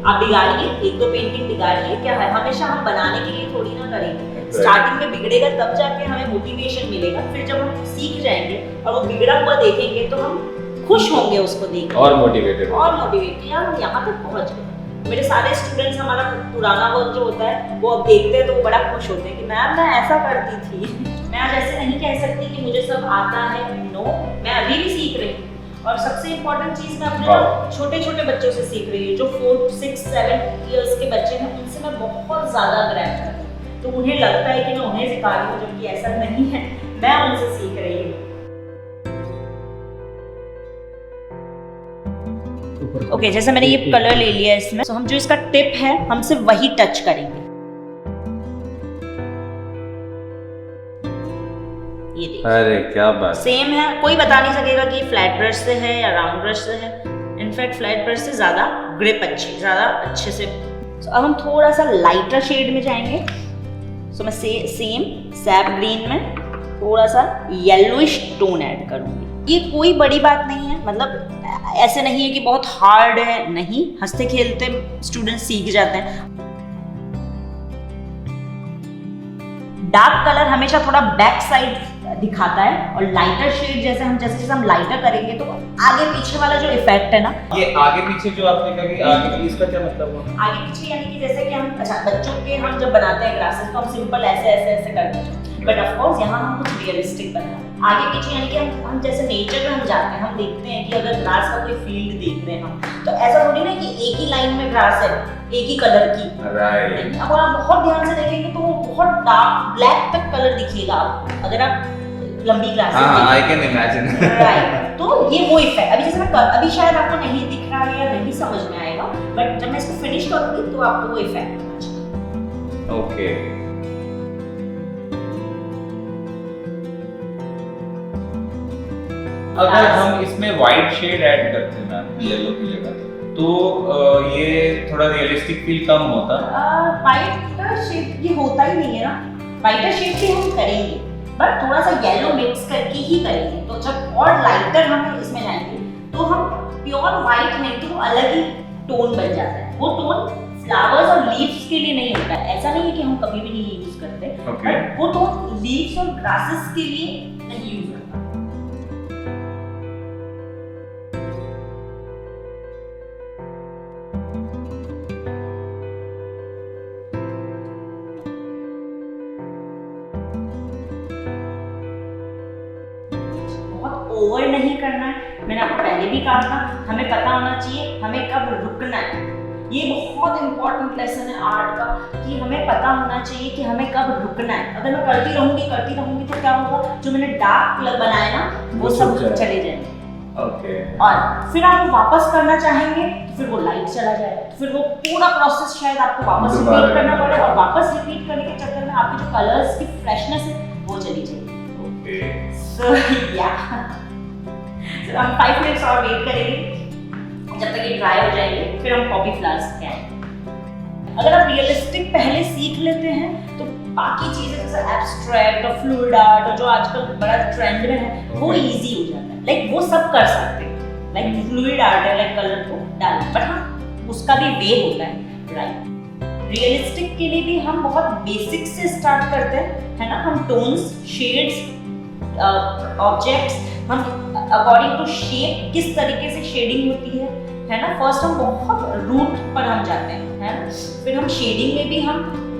S2: आप बिगाड़िए, एक दो पेंटिंग बिगाड़िए, क्या है, हमेशा हम बनाने के लिए थोड़ी ना करेंगे। स्टार्टिंग में बिगड़ेगा तब जाके हमें मोटिवेशन मिलेगा, फिर जब हम सीख जाएंगे और वो बिगड़ा हुआ देखेंगे तो हम खुश होंगे उसको देख
S1: और मोटिवेटेड
S2: यार हम यहाँ तक पहुँच गए। मेरे सारे स्टूडेंट्स, हमारा पुराना वर्क जो होता है वो अब देखते हैं तो वो बड़ा खुश होते हैं कि मैम मैं ऐसा करती थी। मैं आज ऐसे नहीं कह सकती कि मुझे सब आता है, नो, मैं अभी भी सीख रही हूँ। और सबसे इम्पोर्टेंट चीज़ मैं अपने छोटे बच्चों से सीख रही हूँ, जो 4, 6, 7 इयर्स के बच्चे हैं, उनसे मैं बहुत ज़्यादा ग्रैब करती हूँ। तो उन्हें लगता है कि मैं उन्हें सिखा रही हूँ, जबकि ऐसा नहीं है, मैं उनसे सीख रही हूँ। ओके, जैसे मैंने ये कलर ले लिया इसमें, तो हम जो इसका टिप है हम सिर्फ वही टच करेंगे। ये देखिए, अरे
S1: क्या बात,
S2: सेम है, कोई बता नहीं सकेगा कि फ्लैट ब्रश से है या राउंड ब्रश से है। इनफैक्ट फ्लैट ब्रश से ज़्यादा ग्रिप ज़्यादा अच्छे से। So, अब हम थोड़ा सा लाइटर शेड में जाएंगे। सो मैं सेम सैप ग्रीन में थोड़ा सा येलोइश टोन ऐड करूँगी। ये कोई बड़ी बात नहीं है, मतलब ऐसे नहीं है कि बहुत हार्ड है, नहीं, हंसते खेलते स्टूडेंट सीख जाते हैं। डार्क कलर हमेशा थोड़ा बैक साइड दिखाता है, और लाइटर शेड जैसे हम लाइटर करेंगे तो आगे पीछे वाला जो इफेक्ट है ना,
S1: ये आगे पीछे जो आपने कहा कि आगे पीछे, इसका क्या मतलब हुआ?
S2: आगे पीछे यानी कि जैसे कि हम, अच्छा, बच्चों के हम जब बनाते हैं ग्रासेस तो हम सिंपल ऐसे करते हैं, बट ऑफ कोर्स यहाँ हम कुछ रियलिस्टिक बनाते हैं। आगे पीछे यानी कि हम जैसे नेचर में हम जाते हैं, हम देखते हैं कि अगर ग्रास का कोई फील्ड देख रहे हैं हम, तो ऐसा थोड़ी ना कि एक ही लाइन में ग्रास है, एक ही कलर की।
S1: राइट।
S2: अब आप बहुत ध्यान से देखेंगे तो वो बहुत डार्क ब्लैक तक कलर दिखेगा आपको, अगर आप लंबी grass.
S1: I can imagine.
S2: Right, तो ये वो इफेक्ट, अभी जैसे मैं अभी शायद आपको नहीं दिख रहा है या नहीं समझ में आएगा, बट जब मैं इसको फिनिश करूंगी तो आपको वो इफेक्ट पता चलेगा।
S1: ओके, अगर हम इसमें वाइट शेड ऐड करते हैं ना, येलो की जगह, तो ये थोड़ा रियलिस्टिक फील कम होता।
S2: वाइट शेड ये होता ही नहीं है ना, वाइटर शेड भी हम करेंगे, बट थोड़ा सा येलो मिक्स करके ही करेंगे। तो जब और लाइटर हम इसमें जाएंगे तो हम प्योर वाइट नहीं तो अलग ही टोन बन जाता है। वो टोन फ्लावर्स और लीव्स के लिए नहीं होता है, ऐसा नहीं है कि हम कभी भी नहीं यूज करते, बट वो टोन लीव्स और ग्रासेस के लिए नहीं यूज करता। ओवर नहीं करना है, मैंने आपको पहले भी कहा था, हमें पता होना चाहिए हमें कब रुकना है। ये बहुत इंपॉर्टेंट लेसन है आर्ट का कि हमें पता होना चाहिए कि हमें कब रुकना है। अगर मैं करती रहूंगी तो क्या होगा, जो मैंने डार्क कलर बनाया ना वो सब चले जाएंगे।
S1: ओके।
S2: और फिर आप वापस करना चाहेंगे तो फिर वो लाइट चला जाएगा, तो फिर वो पूरा प्रोसेस शायद आपको वापस रिपीट करना पड़े, और वापस रिपीट करने के चक्कर में आपकी जो कलर्स की फ्रेशनेस है वो चली जाएगी।
S1: ओके।
S2: सो या हम 5 मिनट्स और वेट करेंगे जब तक ये ड्राई हो जाएंगे, फिर हम पॉपी फ्लावर्स के आएंगे। अगर आप रियलिस्टिक पहले सीख लेते हैं तो बाकी चीजें जैसे एब्स्ट्रैक्ट और फ्लूइड आर्ट और जो आजकल बड़ा ट्रेंड में है वो इजी हो जाता है। लाइक वो सब कर सकते हैं, लाइक फ्लूइड आर्ट है, लाइक कलर को डालना, बट हाँ उसका भी वे होता है, राइट। रियलिस्टिक के लिए भी हम बहुत बेसिक से स्टार्ट करते हैं, है ना। हम टोन्स, शेड्स, ऑब्जेक्ट्स, हम अकॉर्डिंग टू शेप किस तरीके से शेडिंग होती है ना। फर्स्ट हम बहुत रूट पर हम जाते हैं, है ना। फिर हम शेडिंग में भी हम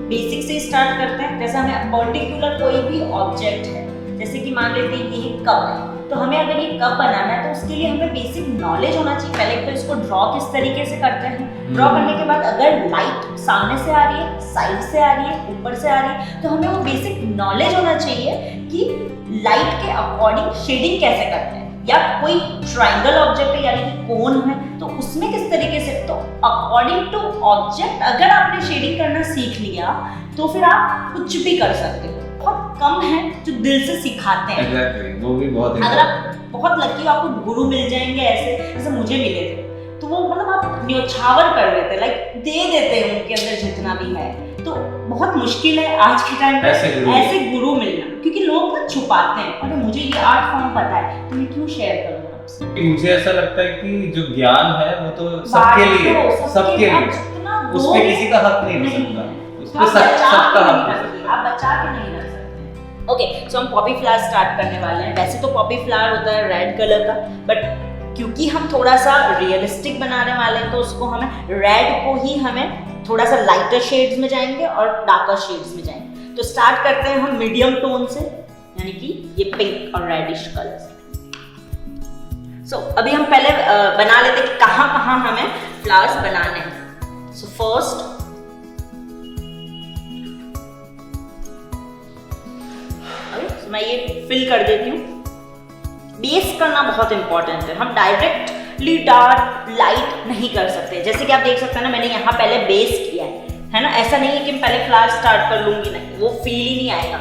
S2: बेसिक से स्टार्ट करते हैं। जैसे हमें पर्टिकुलर कोई भी ऑब्जेक्ट है, जैसे कि मान लेते हैं कि ये कप है, तो हमें अगर ये कप बनाना है तो उसके लिए हमें बेसिक नॉलेज होना चाहिए। पहले तो इसको ड्रॉ किस तरीके से करते हैं, ड्रॉ करने के बाद अगर लाइट सामने से आ रही है, साइड से आ रही है, ऊपर से आ रही है, तो हमें वो बेसिक नॉलेज होना चाहिए कि लाइट के अकॉर्डिंग शेडिंग कैसे करते हैं। या कोई ट्रायंगल ऑब्जेक्ट है यानी कि कोन है तो उसमें किस तरीके से, तो अकॉर्डिंग टू ऑब्जेक्ट अगर आपने शेडिंग करना सीख लिया तो फिर आप कुछ भी कर सकते हो। बहुत कम है जो दिल से सिखाते हैं।
S1: Exactly, वो भी बहुत
S2: अगर आप बहुत लकी हो, आपको गुरु मिल जाएंगे ऐसे जैसे मुझे मिले थे, तो वो मतलब आप न्योछावर कर देते, लाइक दे देते हैं उनके अंदर जितना भी है। तो बहुत मुश्किल है आज के टाइम पे ऐसे गुरु मिलना, क्योंकि लोग ना छुपाते हैं। अरे मुझे ये आर्ट फॉर्म पता है तो मैं क्यों शेयर करूँगा आपसे।
S1: मुझे ऐसा लगता है कि जो ज्ञान है वो तो सबके लिए, उसमें किसी का हक नहीं हो सकता, उसमें सबका हक हो सकता है।
S2: आप बचा के नहीं रख सकते। ओके, सो हम पॉपी फ्लावर स्टार्ट करने वाले हैं। वैसे तो पॉपी फ्लावर होता है रेड कलर का, बट क्योंकि हम थोड़ा सा रियलिस्टिक बनाने वाले हैं तो उसको हमें रेड को ही हमें थोड़ा सा लाइटर शेड्स में जाएंगे और डार्कर शेड्स में जाएंगे। तो स्टार्ट करते हैं हम मीडियम टोन से, यानी कि ये पिंक और रेडिश कलर से। सो अभी हम पहले बना लेते हैं कहाँ कहाँ हमें फ्लावर्स बनाने हैं। सो फर्स्ट मैं ये फिल कर देती हूँ। बेस करना बहुत इंपॉर्टेंट है। हम डायरेक्टली डार्क लाइट नहीं कर सकते। जैसे कि आप देख सकते हैं ना, मैंने यहाँ पहले बेस किया है ना। ऐसा नहीं है कि मैं पहले फ्लावर स्टार्ट कर लूंगी, नहीं, वो फील ही नहीं आएगा।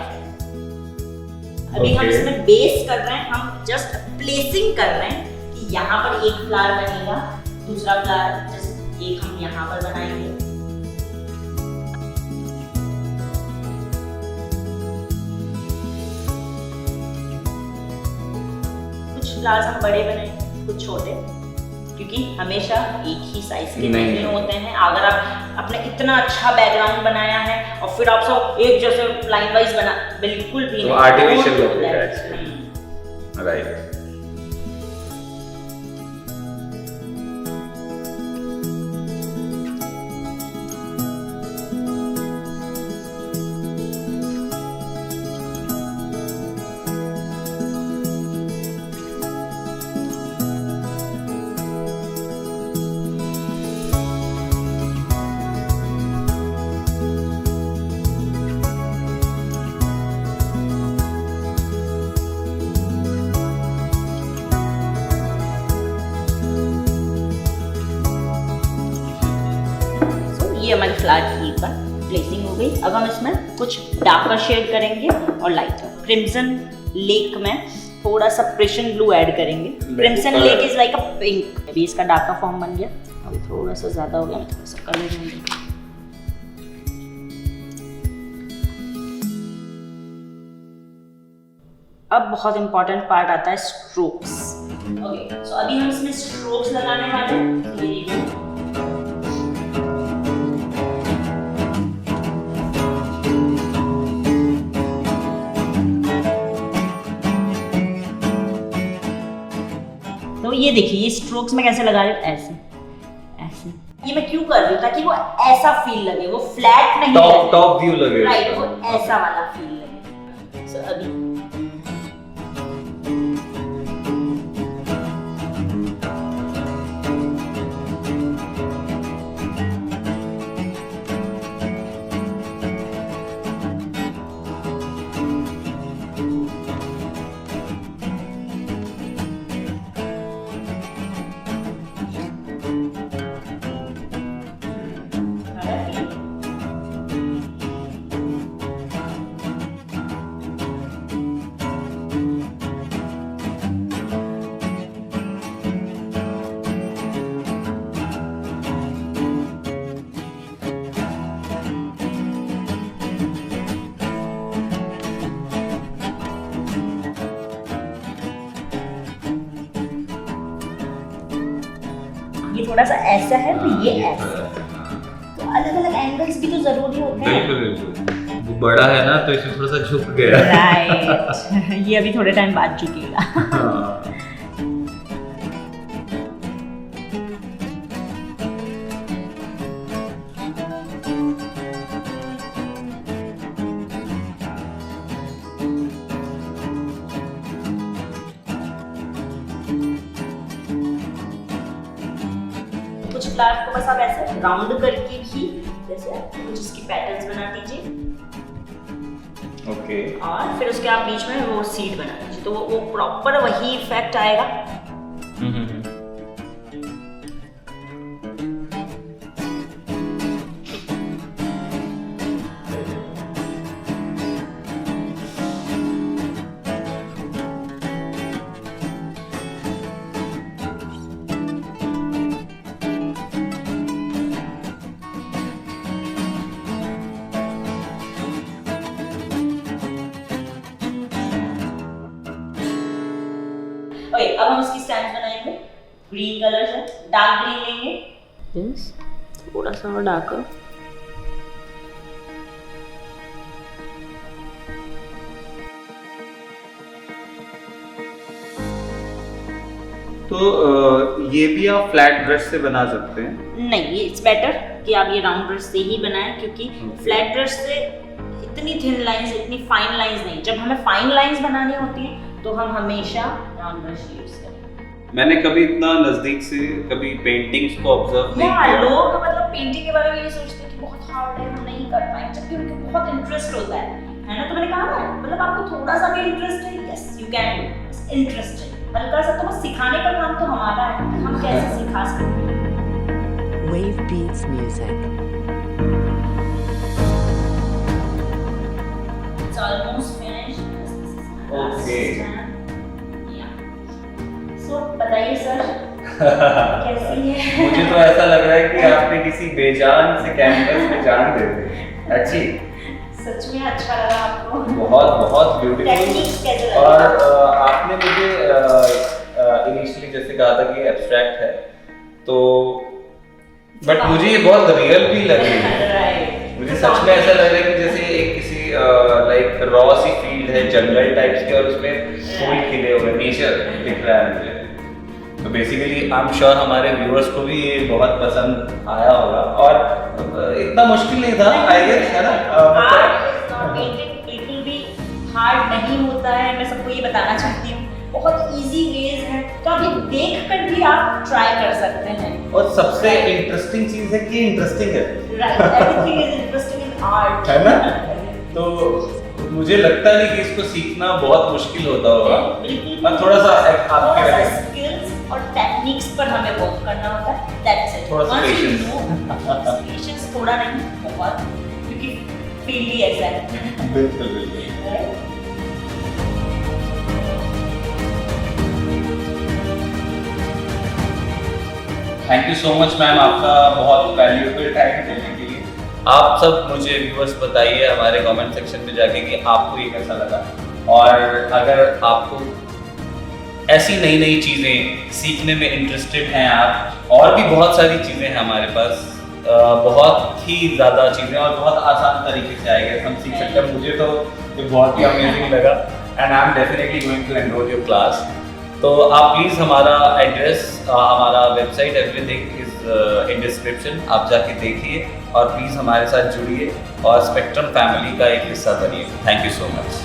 S2: अभी हम इसमें बेस कर रहे हैं, हम जस्ट प्लेसिंग कर रहे हैं कि यहाँ पर एक फ्लावर बनेगा, दूसरा फ्लावर जस्ट एक हम यहाँ पर बनाएंगे। फ्लावर्स हम बड़े बनाएंगे, कुछ छोटे, क्योंकि हमेशा एक ही साइज के नहीं होते हैं। अगर आप अपने इतना अच्छा बैकग्राउंड बनाया है और फिर आप सब एक जैसे लाइन वाइज बना, बिल्कुल भी नहीं,
S1: आर्टिफिशियल लगेगा। राइट।
S2: ये हमारी फ्लावर की एक बार प्लेसिंग हो गई। अब हम इसमें कुछ डार्कर शेड करेंगे और लाइटर। क्रिम्सन लेक में थोड़ा सा प्रेशन ब्लू ऐड करेंगे। Crimson lake is like a pink. Base का डार्कर फॉर्म बन गया। अब थोड़ा सा ज्यादा हो गया, मैं थोड़ा सा कलर दूंगी। अब बहुत इंपॉर्टेंट पार्ट आता है स्ट्रोक्स। ओके, सो अभी हम इसमें स्ट्रोक्स लगाने वाले हैं। तो ये देखिए, ये स्ट्रोक्स में कैसे लगा रही हूँ, ऐसे ऐसे। ये मैं क्यों कर रही हूँ, ताकि वो ऐसा फील लगे, वो फ्लैट नहीं लगे,
S1: टॉप व्यू लगे,
S2: राइट, वो ऐसा वाला फील लगे। सो अभी ये थोड़ा सा ऐसा है तो ये ऐसा है, तो अलग अलग एंगल्स भी तो जरूरी होते हैं।
S1: बिल्कुल बिल्कुल, वो बड़ा है ना तो इसमें थोड़ा सा झुक गया।
S2: राइट ये अभी थोड़े टाइम बाद झुकेगा।
S1: हाँ।
S2: कुछ फ्लावर को बस आप ऐसे राउंड करके भी जैसे कुछ इसकी पैटर्न्स बना दीजिए,
S1: ओके।
S2: और फिर उसके आप बीच में वो सीड बना दीजिए, तो वो प्रॉपर वही इफेक्ट आएगा। ओके, अब हम इसकी स्टैंड बनाएंगे। ग्रीन कलर से डार्क ग्रीन लेंगे, यस थोड़ा सा और डार्कर।
S1: तो ये भी आप फ्लैट ब्रश से बना सकते हैं?
S2: नहीं, ये इट्स बेटर कि आप ये राउंड ब्रश से ही बनाएं, क्योंकि फ्लैट ब्रश से इतनी थिन लाइंस, इतनी फाइन लाइंस नहीं। जब हमें फाइन लाइंस बनानी होती है तो हम हमेशा राउंड ब्रश यूज करें।
S1: मैंने कभी इतना नजदीक से कभी पेंटिंग्स को ऑब्जर्व नहीं किया।
S2: लोग मतलब पेंटिंग के बारे में ये सोचते हैं कि बहुत हार्ड है, हम नहीं कर पाएंगे, जबकि उनको बहुत इंटरेस्ट होता है ना। तो मैंने कहा ना, मतलब आपको थोड़ा सा भी इंटरेस्ट है, yes you can do. Interest है हल्का सा, तो बस सिखाने का काम तो हमारा है, हम कैसे सिखा सकते हैं।
S3: Wave Beats Music.
S2: It's almost finished.
S1: Okay.
S2: So बताइए सर कैसी है?
S1: मुझे तो ऐसा लग रहा है कि आपने किसी बेजान से कैंवस पे जान दे दी। अच्छी,
S2: सच में अच्छा लगा आपको?
S1: बहुत बहुत ब्यूटीफुल।
S2: टेक्निक्स कैसे लगे?
S1: और आपने मुझे इनिशियली जैसे कहा था कि एब्स्ट्रैक्ट है, तो बट मुझे ये बहुत रियल भी लग रही है।
S2: Right.
S1: मुझे सच में ऐसा लग रहा है कि जैसे एक किसी लाइक रॉ सी फील्ड है, जंगल टाइप्स की, और उसमें फूल खिले हुए, नेचर दिख रहा है मुझे। तो बेसिकली आई एम श्योर हमारे व्यूअर्स को भी ये बहुत पसंद आया होगा, और इतना मुश्किल नहीं था आई गेस, है ना?
S2: बिल्कुल भी हार्ड नहीं होता है, मैं सबको ये बताना चाहती हूँ, बहुत इजी वेज है, तो आप ये देख कर भी आप ट्राई कर सकते हैं।
S1: और सबसे इंटरेस्टिंग चीज है कि इंटरेस्टिंग है,
S2: right, everything is interesting in art,
S1: है ना? तो मुझे लगता नहीं कि इसको सीखना बहुत मुश्किल होता होगा। मैं थोड़ा सा आपके
S2: स्किल्स और टेक्निक्स पर हमें वर्क करना होता है, दैट्स इट।
S1: थोड़ा सा
S2: पेशेंस थोड़ा नहीं, बहुत, क्योंकि फील्ड ही ऐसा है।
S1: बिल्कुल बिल्कुल। Thank you so much ma'am, आपका बहुत वैल्यूएबल टाइम देने के लिए। आप सब मुझे व्यूअर्स बताइए हमारे कमेंट सेक्शन में जाके कि आपको ये कैसा लगा, और अगर आपको ऐसी नई नई चीज़ें सीखने में इंटरेस्टेड हैं आप, और भी बहुत सारी चीज़ें हैं हमारे पास, बहुत ही ज़्यादा चीज़ें, और बहुत आसान तरीके से आएगा हम सीख सकते हैं। मुझे तो ये बहुत ही अमेजिंग लगा, and I am definitely going to enrol your class. तो आप प्लीज़ हमारा एड्रेस, हमारा website, everything is in description, आप जाके देखिए, और प्लीज़ हमारे साथ जुड़िए और स्पेक्ट्रम फैमिली का एक हिस्सा बनिए। Thank you so much.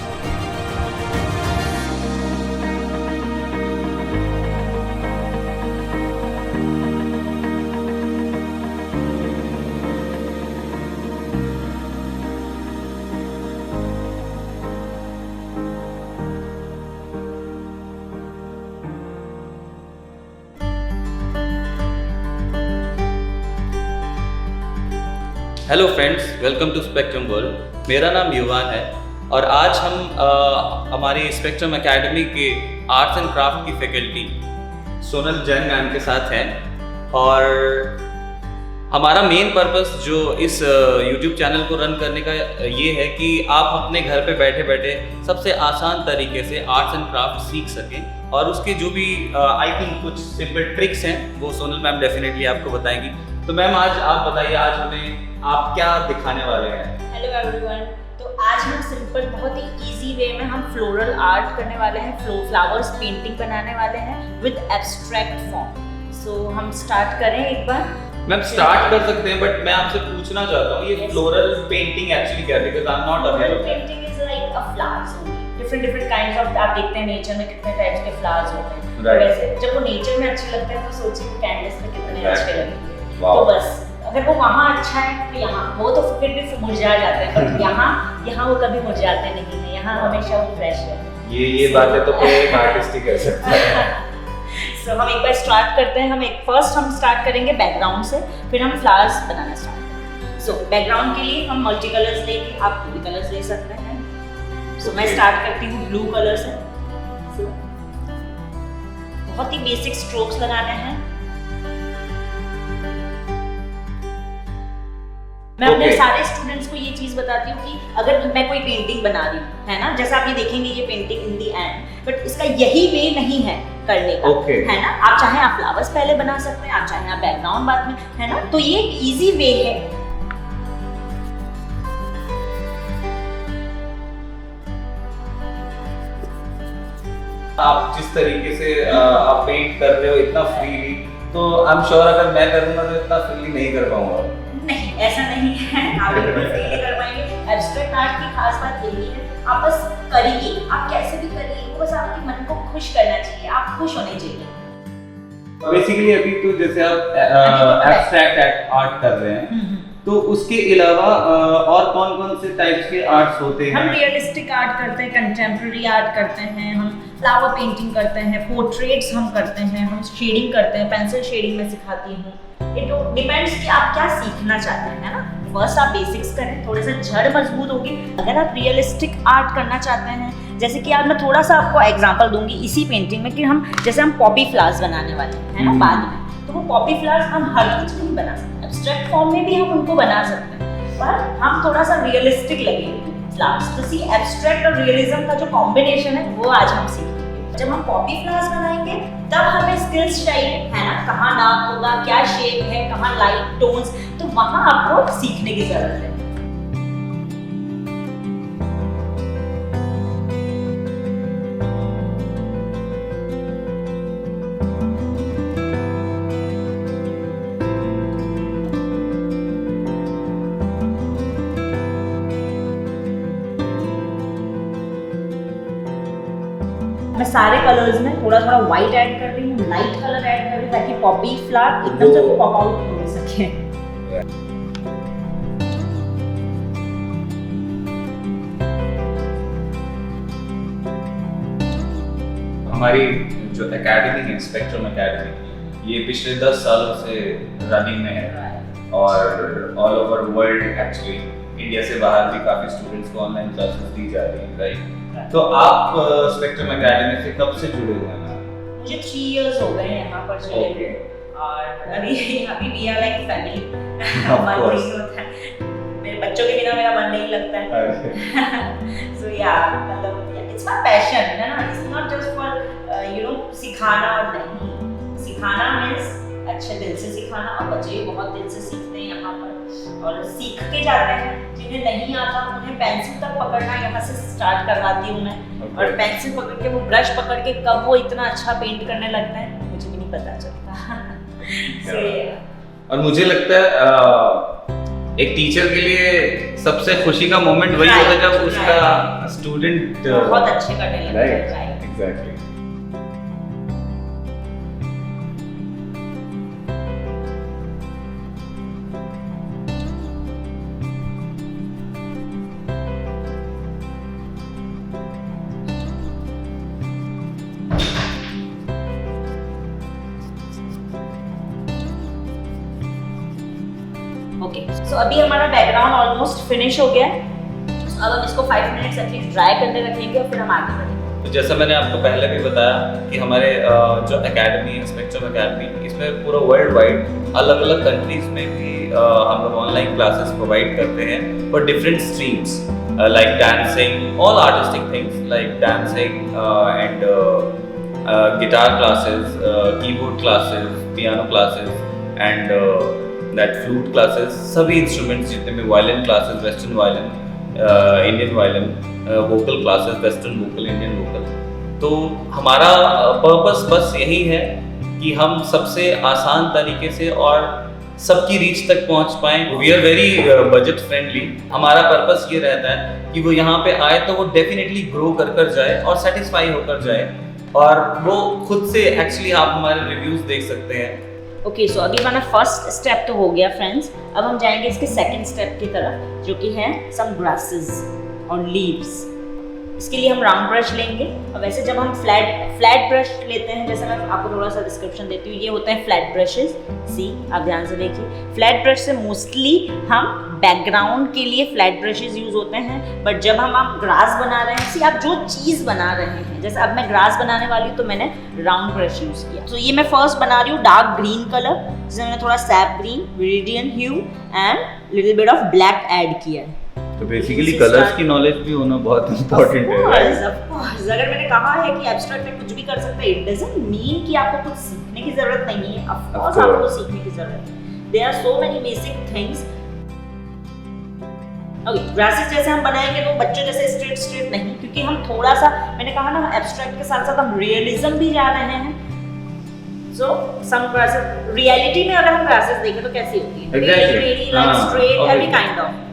S1: Hello friends, welcome to Spectrum World. मेरा नाम युवान है, और आज हम हमारी स्पेक्ट्रम एकेडमी के आर्ट्स एंड क्राफ्ट की फैकल्टी सोनल जैन मैम के साथ हैं। और हमारा मेन पर्पस जो इस यूट्यूब चैनल को रन करने का ये है कि आप अपने घर पे बैठे बैठे सबसे आसान तरीके से आर्ट्स एंड क्राफ्ट सीख सकें, और उसके जो भी आई थिंक कुछ सिंपल ट्रिक्स हैं वो सोनल मैम डेफिनेटली आपको बताएंगी। तो मैम आज आप बताइए, आज हमें आप क्या दिखाने वाले हैं?
S2: हेलो एवरीवन, तो आज हम सिंपल बहुत ही इजी वे में हम फ्लोरल आर्ट करने वाले हैं, फ्लावर्स पेंटिंग बनाने वाले हैं विद एब्स्ट्रैक्ट फॉर्म। सो हम स्टार्ट करें एक बार।
S1: मैम स्टार्ट कर सकते हैं, बट मैं आपसे पूछना चाहता हूँ ये फ्लोरल पेंटिंग एक्चुअली क्या है, because I am not aware of that.
S2: Painting is like a flowers only, different kinds of, आप देखते हैं नेचर में कितने टाइप्स के फ्लावर्स होते हैं।
S1: Right.
S2: वैसे जब वो नेचर में अच्छे लगते हैं तो सोचिए वो कैनवस पे कितने अच्छे लगेंगे।
S1: Wow.
S2: तो बस अगर वो वहाँ अच्छा है तो यहाँ वो तो फिर भी मुरझा जाते हैं, पर यहाँ वो कभी मुरझाते नहीं है, यहाँ हमेशा वो फ्रेश है।
S1: ये बातें तो कोई एक आर्टिस्ट ही कर सकता है।
S2: सो हम एक बार स्टार्ट करते हैं। हम स्टार्ट करेंगे बैकग्राउंड से, फिर हम फ्लावर्स बनाना स्टार्ट करेंगे। सो बैकग्राउंड के लिए हम मल्टी कलर्स लेंगे, आप कोई भी कलर्स ले सकते हैं। सो मैं स्टार्ट करती हूँ ब्लू कलर से। बहुत ही बेसिक स्ट्रोक्स लगाने हैं। मैं अपने सारे स्टूडेंट्स को ये चीज बताती हूँ कि अगर मैं कोई पेंटिंग बना रही हूँ, है ना, जैसा आप ये देखेंगे ये painting in the and, but इसका यही वे नहीं है करने का, है ना। आप चाहे आप फ्लावर्स पहले बना सकते हैं, आप चाहे आप बैकग्राउंड बाद में, है ना। तो ये एक इजी वे है।
S1: आप जिस तरीके से आप पेंट कर रहे हो इतना फ्रीली, तो आई एम श्योर अगर मैं करूँगा तो इतना फ्रीली नहीं कर पाऊंगा।
S2: नहीं, ऐसा नहीं है, आप बिल्कुल फ्रीली कर पाएंगे। एब्स्ट्रैक्ट आर्ट की खास बात यही है, आप बस करिए, आप कैसे भी करिए, बस आपके मन को खुश करना चाहिए, आप खुश होने चाहिए।
S1: बेसिकली अभी तो जैसे आप एब्स्ट्रैक्ट आर्ट कर रहे हैं, तो उसके अलावा और कौन-कौन से टाइप्स के आर्ट्स होते हैं?
S2: हम रियलिस्टिक आर्ट करते हैं, कंटेम्प्रेरी आर्ट करते हैं, हम फ्लावर पेंटिंग करते हैं, पोर्ट्रेट्स हम करते हैं, हम शेडिंग करते हैं, पेंसिल शेडिंग में सिखाती हूँ। इट डिपेंड्स कि आप क्या सीखना चाहते हैं, है ना। फर्स्ट आप बेसिक्स करें, थोड़े से जड़ मजबूत होगी। अगर आप रियलिस्टिक आर्ट करना चाहते हैं, जैसे कि आज मैं थोड़ा सा आपको एग्जांपल दूंगी इसी पेंटिंग में कि हम पॉपी फ्लावर्स बनाने वाले हैं, है ना, बाद में। तो वो पॉपी फ्लावर्स हम हर कुछ नहीं बना सकते, एब्स्ट्रैक्ट फॉर्म में भी हम उनको बना सकते हैं, पर हम थोड़ा सा रियलिस्टिक लगेंगे फ्लावर्स। तो सी एब्स्ट्रैक्ट और रियलिज्म का जो कॉम्बिनेशन है वो आज हम सीखेंगे। जब हम पॉपी फ्लावर्स बनाएंगे तब हमें स्किल्स चाहिए, है ना, कहाँ डार्क होगा, क्या शेप है, कहाँ लाइट टोन्स, तो वहाँ आपको सीखने की जरूरत है। मैं सारे कलर्स में थोड़ा थोड़ा व्हाइट ऐड कर रही हूँ, लाइट कलर ऐड कर रही हूँ, ताकि पॉपी फ्लावर एकदम से पॉप आउट हो सके।
S1: हमारी जो एकेडमी है, स्पेक्ट्रम एकेडमी, ये पिछले 10 सालों से रनिंग में है और all over world actually India से बाहर भी काफी स्टूडेंट्स को ऑनलाइन क्लासेस दी जा रही हैं, राइट। तो आप स्पेक्ट्रम एकेडमी से कब से जुड़े हुए हैं?
S2: मुझे 3 इयर्स हो गए यहाँ पर जुड़े हुए, और अभी भी आर लाइक फैमिली। मन नहीं होता है, मेरे बच्चों के बिना मेरा मन नहीं लगता है। सो या मतलब इट्स माय पैशन, है ना, इट्स नॉट जस्ट फॉर सिखाना, और नहीं सिखाना मींस अच्छे दिल से सिखाना, और बच्चे बहुत दिल से सीखते हैं यहाँ पर और सीख के जाते हैं। जिन्हें नहीं आता उन्हें पेंसिल तक पकड़ना यहाँ से स्टार्ट करवाती हूँ मैं, और पेंसिल पकड़ के, वो ब्रश पकड़ के कब वो इतना अच्छा पेंट करने लगता है मुझे भी नहीं पता चलता।
S1: और मुझे लगता है एक टीचर के लिए सबसे खुशी का मोमेंट वही होता है जब उसका स्टूडेंट
S2: बहुत अच्छे करने लगता है, राइट,
S1: एग्जैक्टली।
S2: ओके, सो अभी हमारा बैकग्राउंड ऑलमोस्ट फिनिश हो गया है। अब हम इसको 5 मिनट्स एटलीस्ट ड्राई करने रखेंगे और फिर हम आगे बढ़ेंगे।
S1: तो जैसा मैंने आपको पहले भी बताया कि हमारे जो एकेडमी है, स्पेक्ट्रम एकेडमी, इसमें पूरा वर्ल्ड वाइड अलग अलग कंट्रीज में भी हम लोग ऑनलाइन क्लासेस प्रोवाइड करते हैं for different streams like dancing, all artistic things like dancing and guitar classes, keyboard classes, piano classes and that flute classes, सभी इंस्ट्रूमेंट्स जितने में, violin classes, western violin, Indian violin, vocal classes, western vocal, Indian vocal. तो हमारा purpose बस यही है कि हम सबसे आसान तरीके से और सबकी रीच तक पहुंच पाएं। We are very budget friendly. हमारा पर्पस ये रहता है कि वो यहाँ पे आए तो वो डेफिनेटली ग्रो कर जाए और सेटिस्फाई होकर जाए, और वो खुद से एक्चुअली आप हमारे रिव्यूज देख सकते हैं।
S2: ओके, सो अभी हमारा फर्स्ट स्टेप तो हो गया फ्रेंड्स। अब हम जाएंगे इसके सेकंड स्टेप की तरफ, जो कि है सम ग्रासेस और लीव्स। इसके लिए हम राउंड ब्रश लेंगे, और वैसे जब हम फ्लैट ब्रश लेते हैं, जैसे मैं आपको थोड़ा सा डिस्क्रिप्शन देती हूँ, ये होते हैं फ्लैट ब्रशेस। सी, आप ध्यान से देखिए, फ्लैट ब्रश से मोस्टली हम बैकग्राउंड के लिए फ्लैट ब्रशेस यूज होते हैं, बट जब हम आप ग्रास बना रहे हैं, सी आप जो चीज़ बना रहे हैं, जैसे अब मैं ग्रास बनाने वाली हूँ तो मैंने राउंड ब्रश यूज किया। तो ये मैं फर्स्ट बना रही हूँ डार्क ग्रीन कलर, जिसमें मैंने थोड़ा sap green, viridian hue and little bit of black add किया है।
S1: तो बेसिकली कलर्स की नॉलेज भी होना बहुत इंपॉर्टेंट है।
S2: ऑफ कोर्स, अगर मैंने कहा है कि एब्स्ट्रैक्ट में कुछ भी कर सकते हैं, इट डजंट मीन कि आपको कुछ सीखने की जरूरत नहीं है। ऑफ कोर्स आपको सीखने की जरूरत है। There are so many basic things. Okay, grasses जैसे हम बनाएंगे तो बच्चों जैसे स्ट्रेट नहीं, क्योंकि हम थोड़ा सा, मैंने कहा ना, एब्स्ट्रैक्ट के साथ साथ हम रियलिज्म भी जा रहे हैं। सो सम ग्रासेस, रियलिटी में अगर हम ग्रासेस देखें तो कैसी होती है?
S1: Exactly.
S2: Like straight, every kind of.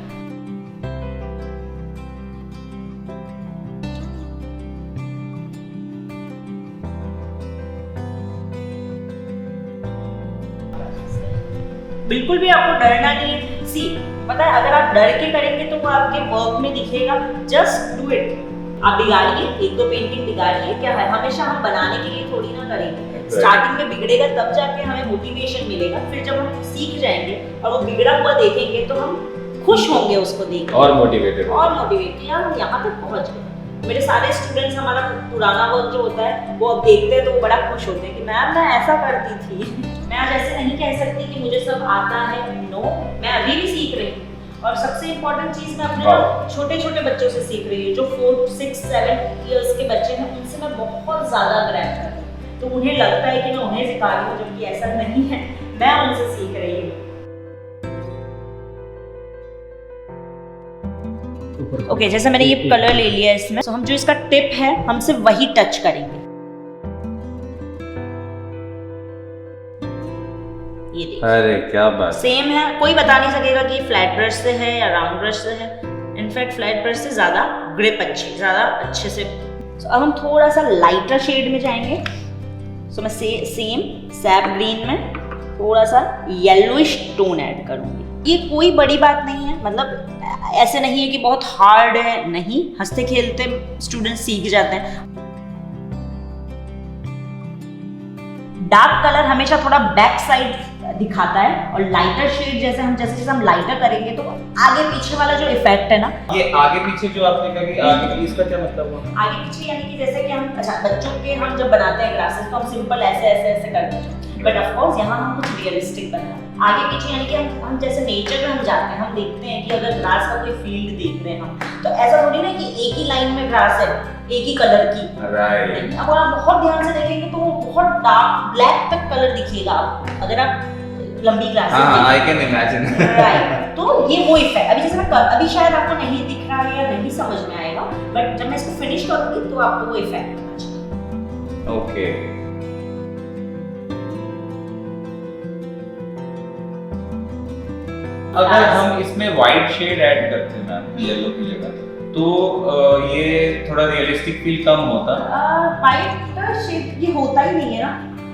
S2: बिल्कुल भी आपको डरना नहीं है। सी, पता है, अगर आप डर के करेंगे तो वो आपके वर्क में दिखेगा। Just do it. आप बिगाड़िए, एक दो पेंटिंग बिगाड़िए, क्या है, हमेशा हम बनाने के लिए थोड़ी ना करेंगे। स्टार्टिंग में बिगड़ेगा तब जाके हमें मोटिवेशन मिलेगा, फिर जब हम सीख जाएंगे और वो बिगड़ा हुआ देखेंगे तो हम खुश होंगे उसको देख
S1: और मोटिवेटेड
S2: यार हम यहाँ तक पहुँच गए। मेरे सारे स्टूडेंट्स, हमारा पुराना वर्क जो होता है वो अब देखते हैं तो वो बड़ा खुश होते हैं कि मैम मैं ऐसा करती थी। मैं आज ऐसे नहीं कह सकती कि मुझे सब आता है, नो, मैं अभी भी सीख रही हूँ। और सबसे इम्पोर्टेंट चीज़ मैं अपने छोटे छोटे बच्चों से सीख रही हूँ, जो 4, 6, 7 इयर्स के बच्चे हैं, उनसे मैं बहुत ज़्यादा ग्रैब करती हूँ। तो उन्हें लगता है कि मैं उन्हें सिखा रही हूँ, जबकि ऐसा नहीं है, मैं उनसे सीख रही हूँ। ओके, जैसे मैंने ये कलर ले लिया इसमें, तो हम जो इसका टिप है हम सिर्फ वही टच करेंगे। ये देखिए,
S1: अरे क्या बात,
S2: सेम है, कोई बता नहीं सकेगा कि फ्लैट ब्रश से है या राउंड ब्रश से है। इनफैक्ट फ्लैट ब्रश से ज़्यादा ग्रिप ज़्यादा अच्छे से। So, अब हम थोड़ा सा लाइटर शेड में जाएंगे। सो मैं सेम सैप ग्रीन में थोड़ा सा येलोइश टोन ऐड करूँगी। ये कोई बड़ी बात नहीं है, मतलब ऐसे नहीं है कि बहुत हार्ड है, नहीं, हंसते खेलते स्टूडेंट सीख जाते हैं। डार्क कलर हमेशा थोड़ा बैक साइड दिखाता है, और लाइटर शेड जैसे हम लाइटर करेंगे तो आगे पीछे वाला जो इफेक्ट है ना,
S1: ये आगे पीछे जो आपने कहा कि आगे पीछे, इसका क्या मतलब हुआ?
S2: आगे पीछे यानी कि जैसे कि हम, अच्छा, बच्चों के हम जब बनाते हैं ग्लासेस तो हम सिंपल ऐसे करते हैं, बट ऑफ कोर्स यहाँ हम कुछ रियलिस्टिक बनाते हैं। आगे पीछे यानी कि हम जैसे नेचर में हम जाते हैं, हम देखते हैं कि अगर ग्रास का कोई फील्ड देख रहे हैं हम, तो ऐसा थोड़ी ना कि एक ही लाइन में ग्रास है, एक ही कलर की।
S1: राइट।
S2: अब आप बहुत ध्यान से देखेंगे तो वो बहुत डार्क ब्लैक तक कलर दिखेगा आपको, अगर आप लंबी ग्लास।
S1: हाँ, आई कैन इमेजिन।
S2: राइट, तो ये वो इफेक्ट, अभी जैसे मैं अभी शायद आपको नहीं दिख रहा है या नहीं समझ में आएगा, बट जब मैं इसको फिनिश करूंगी तो आपको वो इफेक्ट पता चलेगा।
S1: ओके, अगर हम इसमें वाइट शेड ऐड करते हैं मैम, येलो की जगह, तो ये थोड़ा रियलिस्टिक फील कम होता।
S2: वाइट शेड ये होता ही नहीं है ना,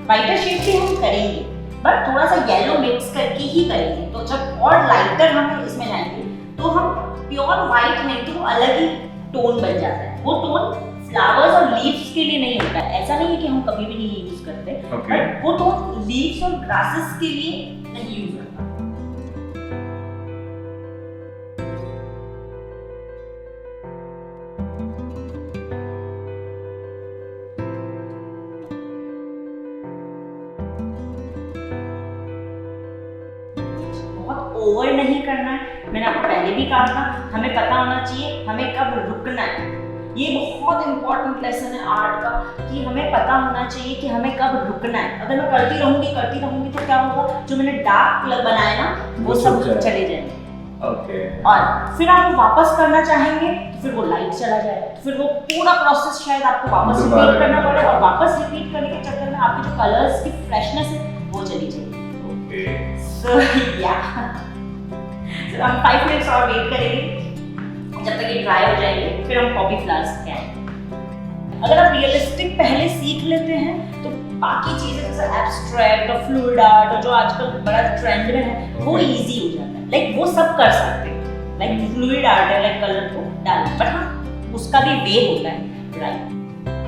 S2: वाइटर शेड भी हम करेंगे बट थोड़ा सा येलो मिक्स करके ही करेंगे। तो जब और लाइटर हम इसमें जाएंगे तो हम प्योर वाइट नहीं, तो अलग ही टोन बन जाता है। वो टोन फ्लावर्स और लीव्स के लिए नहीं होता है, ऐसा नहीं है कि हम कभी भी नहीं यूज करते, बट वो टोन लीव्स और ग्रासेस के लिए नहीं यूज करता। ओवर नहीं करना है, मैंने आपको पहले भी कहा था, हमें पता होना चाहिए हमें कब रुकना है। ये बहुत इंपॉर्टेंट लेसन है आर्ट का कि हमें पता होना चाहिए कि हमें कब रुकना है। अगर मैं करती रहूंगी तो क्या होगा, जो मैंने डार्क बनाया ना वो सब चले जाएंगे। और फिर आप वापस करना चाहेंगे तो फिर वो लाइट चला जाएगा, तो फिर वो पूरा प्रोसेस शायद आपको वापस रिपीट करना पड़े, और वापस रिपीट करने के चक्कर में आपके जो कलर्स की फ्रेशनेस है वो चली जाएगी। सो या हम 5 मिनट्स और वेट करेंगे जब तक ये ड्राई हो जाएंगे, फिर हम पॉपी फ्लावर्स लगाएंगे। अगर आप रियलिस्टिक पहले सीख लेते हैं तो बाकी चीजें जैसे एब्स्ट्रैक्ट और फ्लूइड आर्ट और जो आजकल बड़ा ट्रेंड में है वो इजी हो जाता है। लाइक वो सब कर सकते हैं, लाइक फ्लूइड आर्ट है, लाइक कलर को डालना, बट हाँ उसका भी वे होता है, राइट।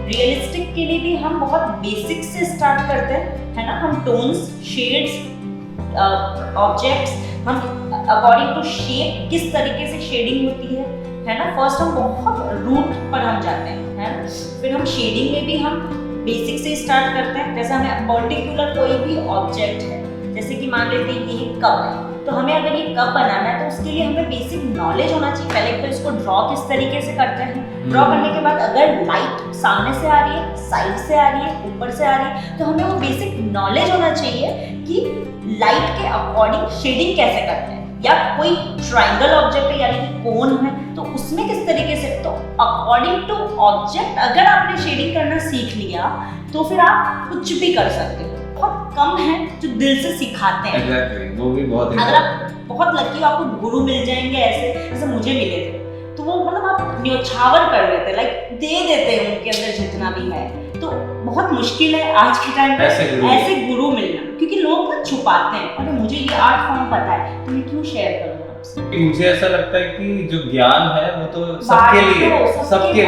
S2: रियलिस्टिक के लिए भी हम बहुत बेसिक से स्टार्ट करते हैं, है ना। हम टोन्स, शेड्स, ऑब्जेक्ट्स, हम अकॉर्डिंग टू शेप किस तरीके से शेडिंग होती है ना। फर्स्ट हम बहुत रूट पर हम जाते हैं, है ना। फिर हम शेडिंग में भी हम बेसिक से स्टार्ट करते हैं। जैसे हमें पर्टिकुलर कोई भी ऑब्जेक्ट है, जैसे कि मान लेते हैं कि ये कप है, तो हमें अगर ये कप बनाना है तो उसके लिए हमें बेसिक नॉलेज होना चाहिए। पहले तो इसको ड्रॉ किस तरीके से करते हैं, ड्रॉ करने के बाद अगर लाइट सामने से आ रही है, साइड से आ रही है, ऊपर से आ रही है, तो हमें वो बेसिक नॉलेज होना चाहिए कि लाइट के अकॉर्डिंग शेडिंग कैसे करते हैं। या कोई ट्रायंगल ऑब्जेक्ट है यानी कि कोन है तो उसमें किस तरीके से, तो अकॉर्डिंग टू ऑब्जेक्ट अगर आपने शेडिंग करना सीख लिया तो फिर आप कुछ भी कर सकते हो। बहुत कम है जो दिल से सिखाते हैं।
S3: Exactly, वो भी बहुत।
S2: अगर आप बहुत लकी हो, आपको गुरु मिल जाएंगे ऐसे जैसे मुझे मिले थे, तो वो मतलब आप न्योछावर कर देते, लाइक दे देते हैं उनके अंदर जितना भी है। तो बहुत मुश्किल है आज के टाइम पे ऐसे गुरु मिलना, क्योंकि लोग ना छुपाते हैं। अरे मुझे ये आर्ट फॉर्म पता है तो मैं क्यों शेयर करूंगा आपसे।
S1: मुझे ऐसा लगता है कि जो ज्ञान है वो तो सबके लिए, सबके लिए,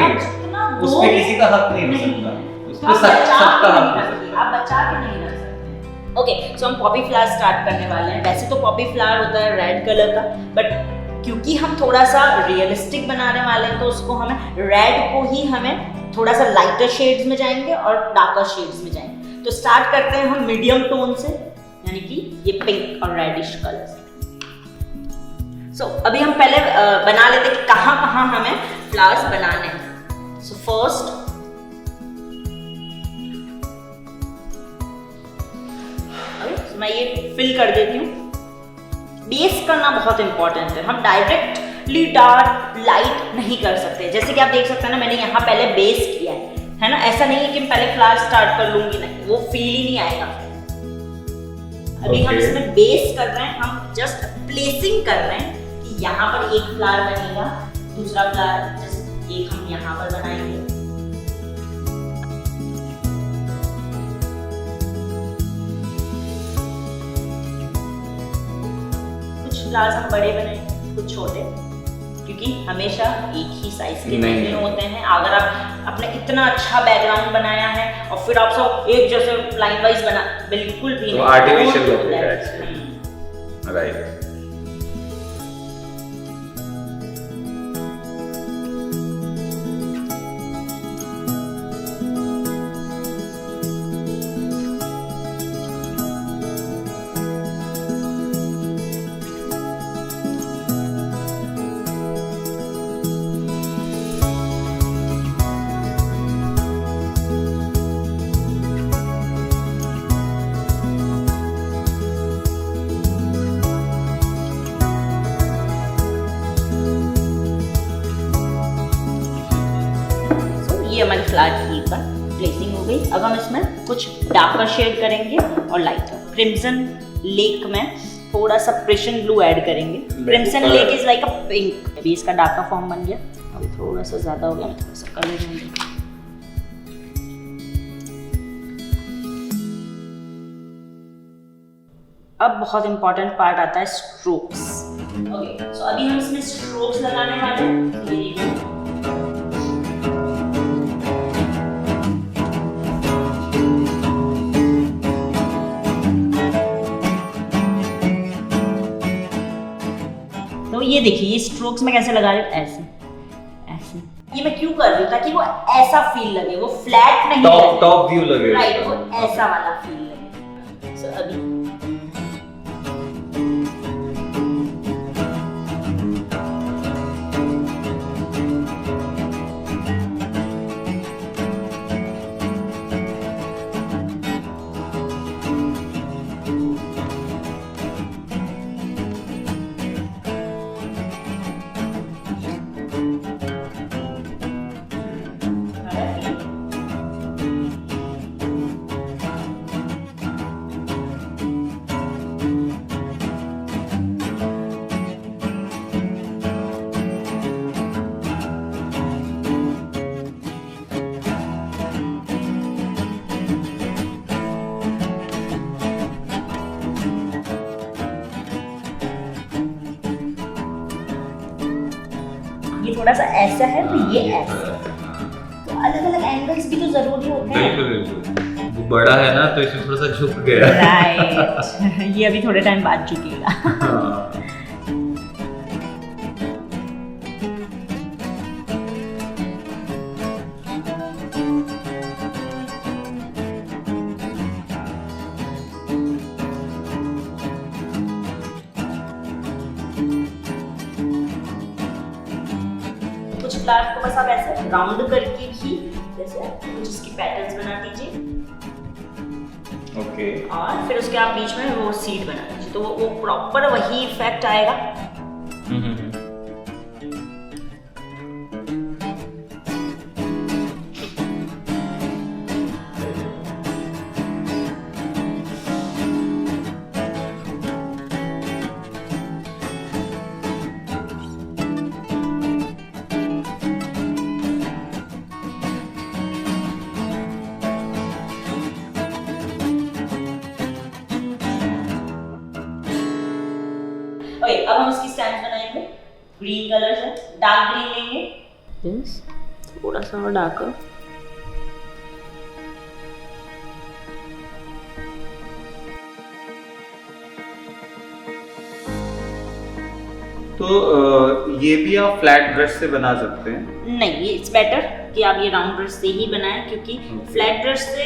S1: उस पे किसी का हक नहीं हो सकता, उस पे सबका हक है,
S2: आप बचा के नहीं रख सकते। ओके, सो हम पॉपी फ्लावर स्टार्ट करने वाले हैं। वैसे तो पॉपी फ्लावर होता है रेड कलर का, बट क्योंकि हम थोड़ा सा रियलिस्टिक बनाने वाले हैं तो उसको हमें रेड को ही हमें थोड़ा सा लाइटर शेड्स में जाएंगे और डार्कर शेड्स में जाएंगे। तो स्टार्ट करते हैं हम मीडियम टोन से, यानी कि ये पिंक और रेडिश कलर से। सो अभी हम पहले बना लेते हैं कि कहाँ कहाँ हमें फ्लावर्स बनाने हैं। सो फर्स्ट मैं ये फिल कर देती हूँ। बेस करना बहुत इंपॉर्टेंट है। हम डायरेक्टली डार्क लाइट नहीं कर सकते। जैसे कि आप देख सकते हैं ना, मैंने यहाँ पहले बेस किया है ना। ऐसा नहीं है कि मैं पहले फ्लावर स्टार्ट कर लूंगी, नहीं, वो फील ही नहीं आएगा। अभी हम इसमें बेस कर रहे हैं, हम जस्ट प्लेसिंग कर रहे हैं कि यहाँ पर एक फ्लावर बनेगा, दूसरा फ्लावर जस्ट एक हम यहाँ पर बनाएंगे। फ्लावर्स हम बड़े बनाएंगे, कुछ छोटे, क्योंकि हमेशा एक ही साइज के नहीं होते हैं। अगर आप अपने इतना अच्छा बैकग्राउंड बनाया है और फिर आप सब एक जैसे लाइन वाइज बना, बिल्कुल भी
S3: तो
S2: नहीं,
S3: आर्टिफिशियल हो गया एक्चुअली, राइट।
S2: ये हमारी फ्लावर की एक बार प्लेसिंग हो गई। अब हम इसमें कुछ डार्कर शेड करेंगे और लाइटर। क्रिम्सन लेक में थोड़ा सा प्रेशन ब्लू ऐड करेंगे। Crimson lake is like a pink. अभी इसका डार्कर फॉर्म बन गया। अभी थोड़ा सा ज्यादा हो गया, मैं थोड़ा सा कलर दूंगी। अब बहुत इंपॉर्टेंट पार्ट आता है स्ट्रोक्स। ओके, सो अभी हम इसमें स्ट्रोक्स लगाने वाले हैं। तो ये देखिए, ये स्ट्रोक्स में कैसे लगा रही हूँ, ऐसे ऐसे। ये मैं क्यों कर रही हूँ? ताकि वो ऐसा फील लगे, वो फ्लैट नहीं लगे,
S1: टॉप व्यू लगे,
S2: राइट, वो ऐसा वाला फील लगे। सो अभी थोड़ा सा ऐसा है तो ये ऐसा है, तो अलग अलग एंगल्स भी तो जरूरी होते हैं।
S3: बिल्कुल बिल्कुल, वो बड़ा है ना तो इसमें थोड़ा सा झुक गया।
S2: राइट, ये अभी थोड़े टाइम बाद झुकेगा।
S3: हाँ।
S2: कुछ फ्लावर को बस आप ऐसे राउंड करके भी जैसे कुछ इसकी पेटल्स बना दीजिए,
S3: ओके।
S2: और फिर उसके आप बीच में वो सीड बना दीजिए, तो वो प्रॉपर वही इफेक्ट आएगा। ओके, अब हम उसकी स्टैंड बनाएंगे। ग्रीन कलर से डार्क ग्रीन लेंगे, यस, थोड़ा सा और डार्कर।
S1: तो ये भी आप फ्लैट ब्रश से बना सकते हैं?
S2: नहीं, ये इट्स बेटर कि आप ये राउंड ब्रश से ही बनाएं, क्योंकि फ्लैट ब्रश से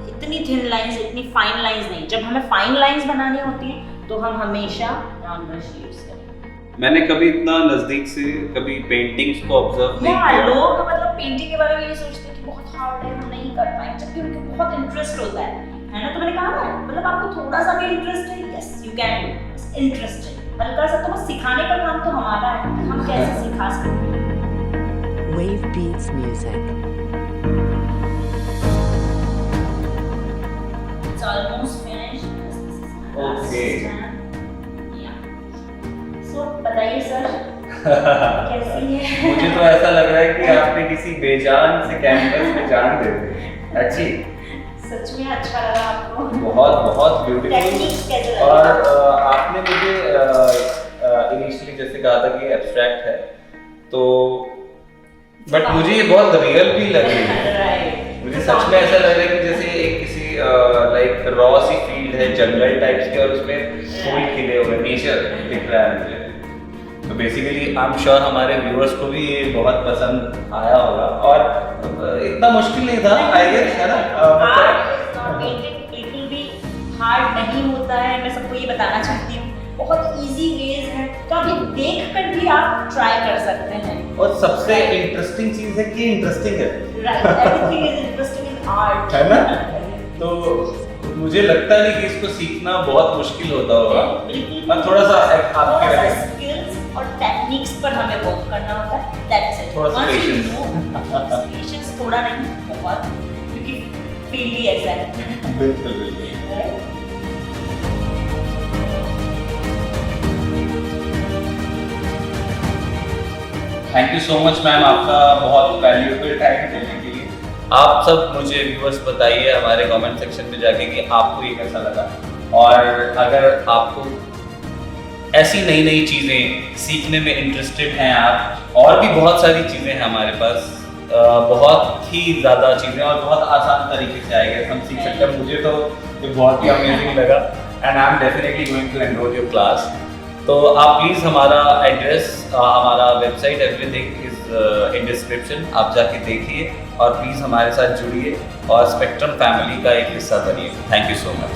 S2: इतनी थिन लाइंस, इतनी फाइन लाइंस नहीं। जब हमें फाइन लाइंस बनानी होती है तो हम हमेशा राउंड ब्रश यूज करें।
S1: मैंने कभी इतना नजदीक से कभी पेंटिंग्स को ऑब्जर्व नहीं किया।
S2: लोग मतलब पेंटिंग के बारे में ये सोचते हैं कि बहुत हार्ड है, हम नहीं कर पाएंगे, जबकि उनको बहुत इंटरेस्ट होता है ना। तो मैंने कहा ना, मतलब आपको थोड़ा सा भी इंटरेस्ट है, yes you can do. Interest है हल्का सा, तो बस सिखाने का काम तो हमारा है, हम कैसे सिखा सकते हैं।
S4: Wave Beats Music.
S2: It's almost finished.
S1: Okay.
S2: Yeah. So बताइए सर, कैसी है?
S3: मुझे तो ऐसा लग रहा है कि आपने किसी बेजान से कैनवस में जान दे दी। अच्छी,
S2: सच में अच्छा लगा आपको?
S3: बहुत बहुत ब्यूटीफुल।
S2: टेक्निक्स कैसे लगे?
S3: और आपने मुझे इनिशियली जैसे कहा था कि एब्स्ट्रैक्ट है, तो बट मुझे ये बहुत रियल भी लग रही है।
S2: Right.
S3: मुझे सच में ऐसा लग रहा है कि जैसे एक किसी लाइक रॉ सी फील्ड है, जंगल टाइप्स की, और उसमें फूल खिले हुए, नेचर दिख रहा है मुझे। तो बेसिकली आई एम श्योर हमारे व्यूअर्स को भी ये बहुत पसंद आया होगा, और इतना मुश्किल नहीं था आई गेस, है ना?
S2: बिल्कुल भी हार्ड नहीं होता है, मैं सबको ये बताना चाहती हूँ। बहुत इजी वेज है, तो आप ये देख कर भी आप ट्राई कर सकते हैं।
S3: और सबसे इंटरेस्टिंग चीज है कि इंटरेस्टिंग है,
S2: right, everything is interesting in art,
S3: है ना? तो मुझे लगता नहीं कि इसको सीखना बहुत मुश्किल होता होगा, और थोड़ा सा आपके
S2: स्किल्स और टेक्निक्स पर हमें वर्क करना होता है। That's it.
S3: थोड़ा सा patience।
S2: पेशेंस थोड़ा नहीं, बहुत, क्योंकि फील्ड ही ऐसा है।
S3: बिल्कुल बिल्कुल।
S2: Right?
S1: Thank you so much ma'am, आपका बहुत वैल्यूएबल टाइम देने के लिए। आप सब मुझे व्यूअर्स बताइए हमारे कमेंट सेक्शन में जाके कि आपको ये कैसा लगा, और अगर आपको ऐसी नई नई चीज़ें सीखने में इंटरेस्टेड हैं आप, और भी बहुत सारी चीज़ें हैं हमारे पास, बहुत ही ज़्यादा चीज़ें, और बहुत आसान तरीके से आएगा हम सीख सकते हैं। मुझे तो ये बहुत ही अमेजिंग लगा, and I am definitely going to enrol your class. तो आप प्लीज़ हमारा एड्रेस, हमारा website, everything is in description, आप जाके देखिए और प्लीज़ हमारे साथ जुड़िए और स्पेक्ट्रम फैमिली का एक हिस्सा बनिए। Thank you so much.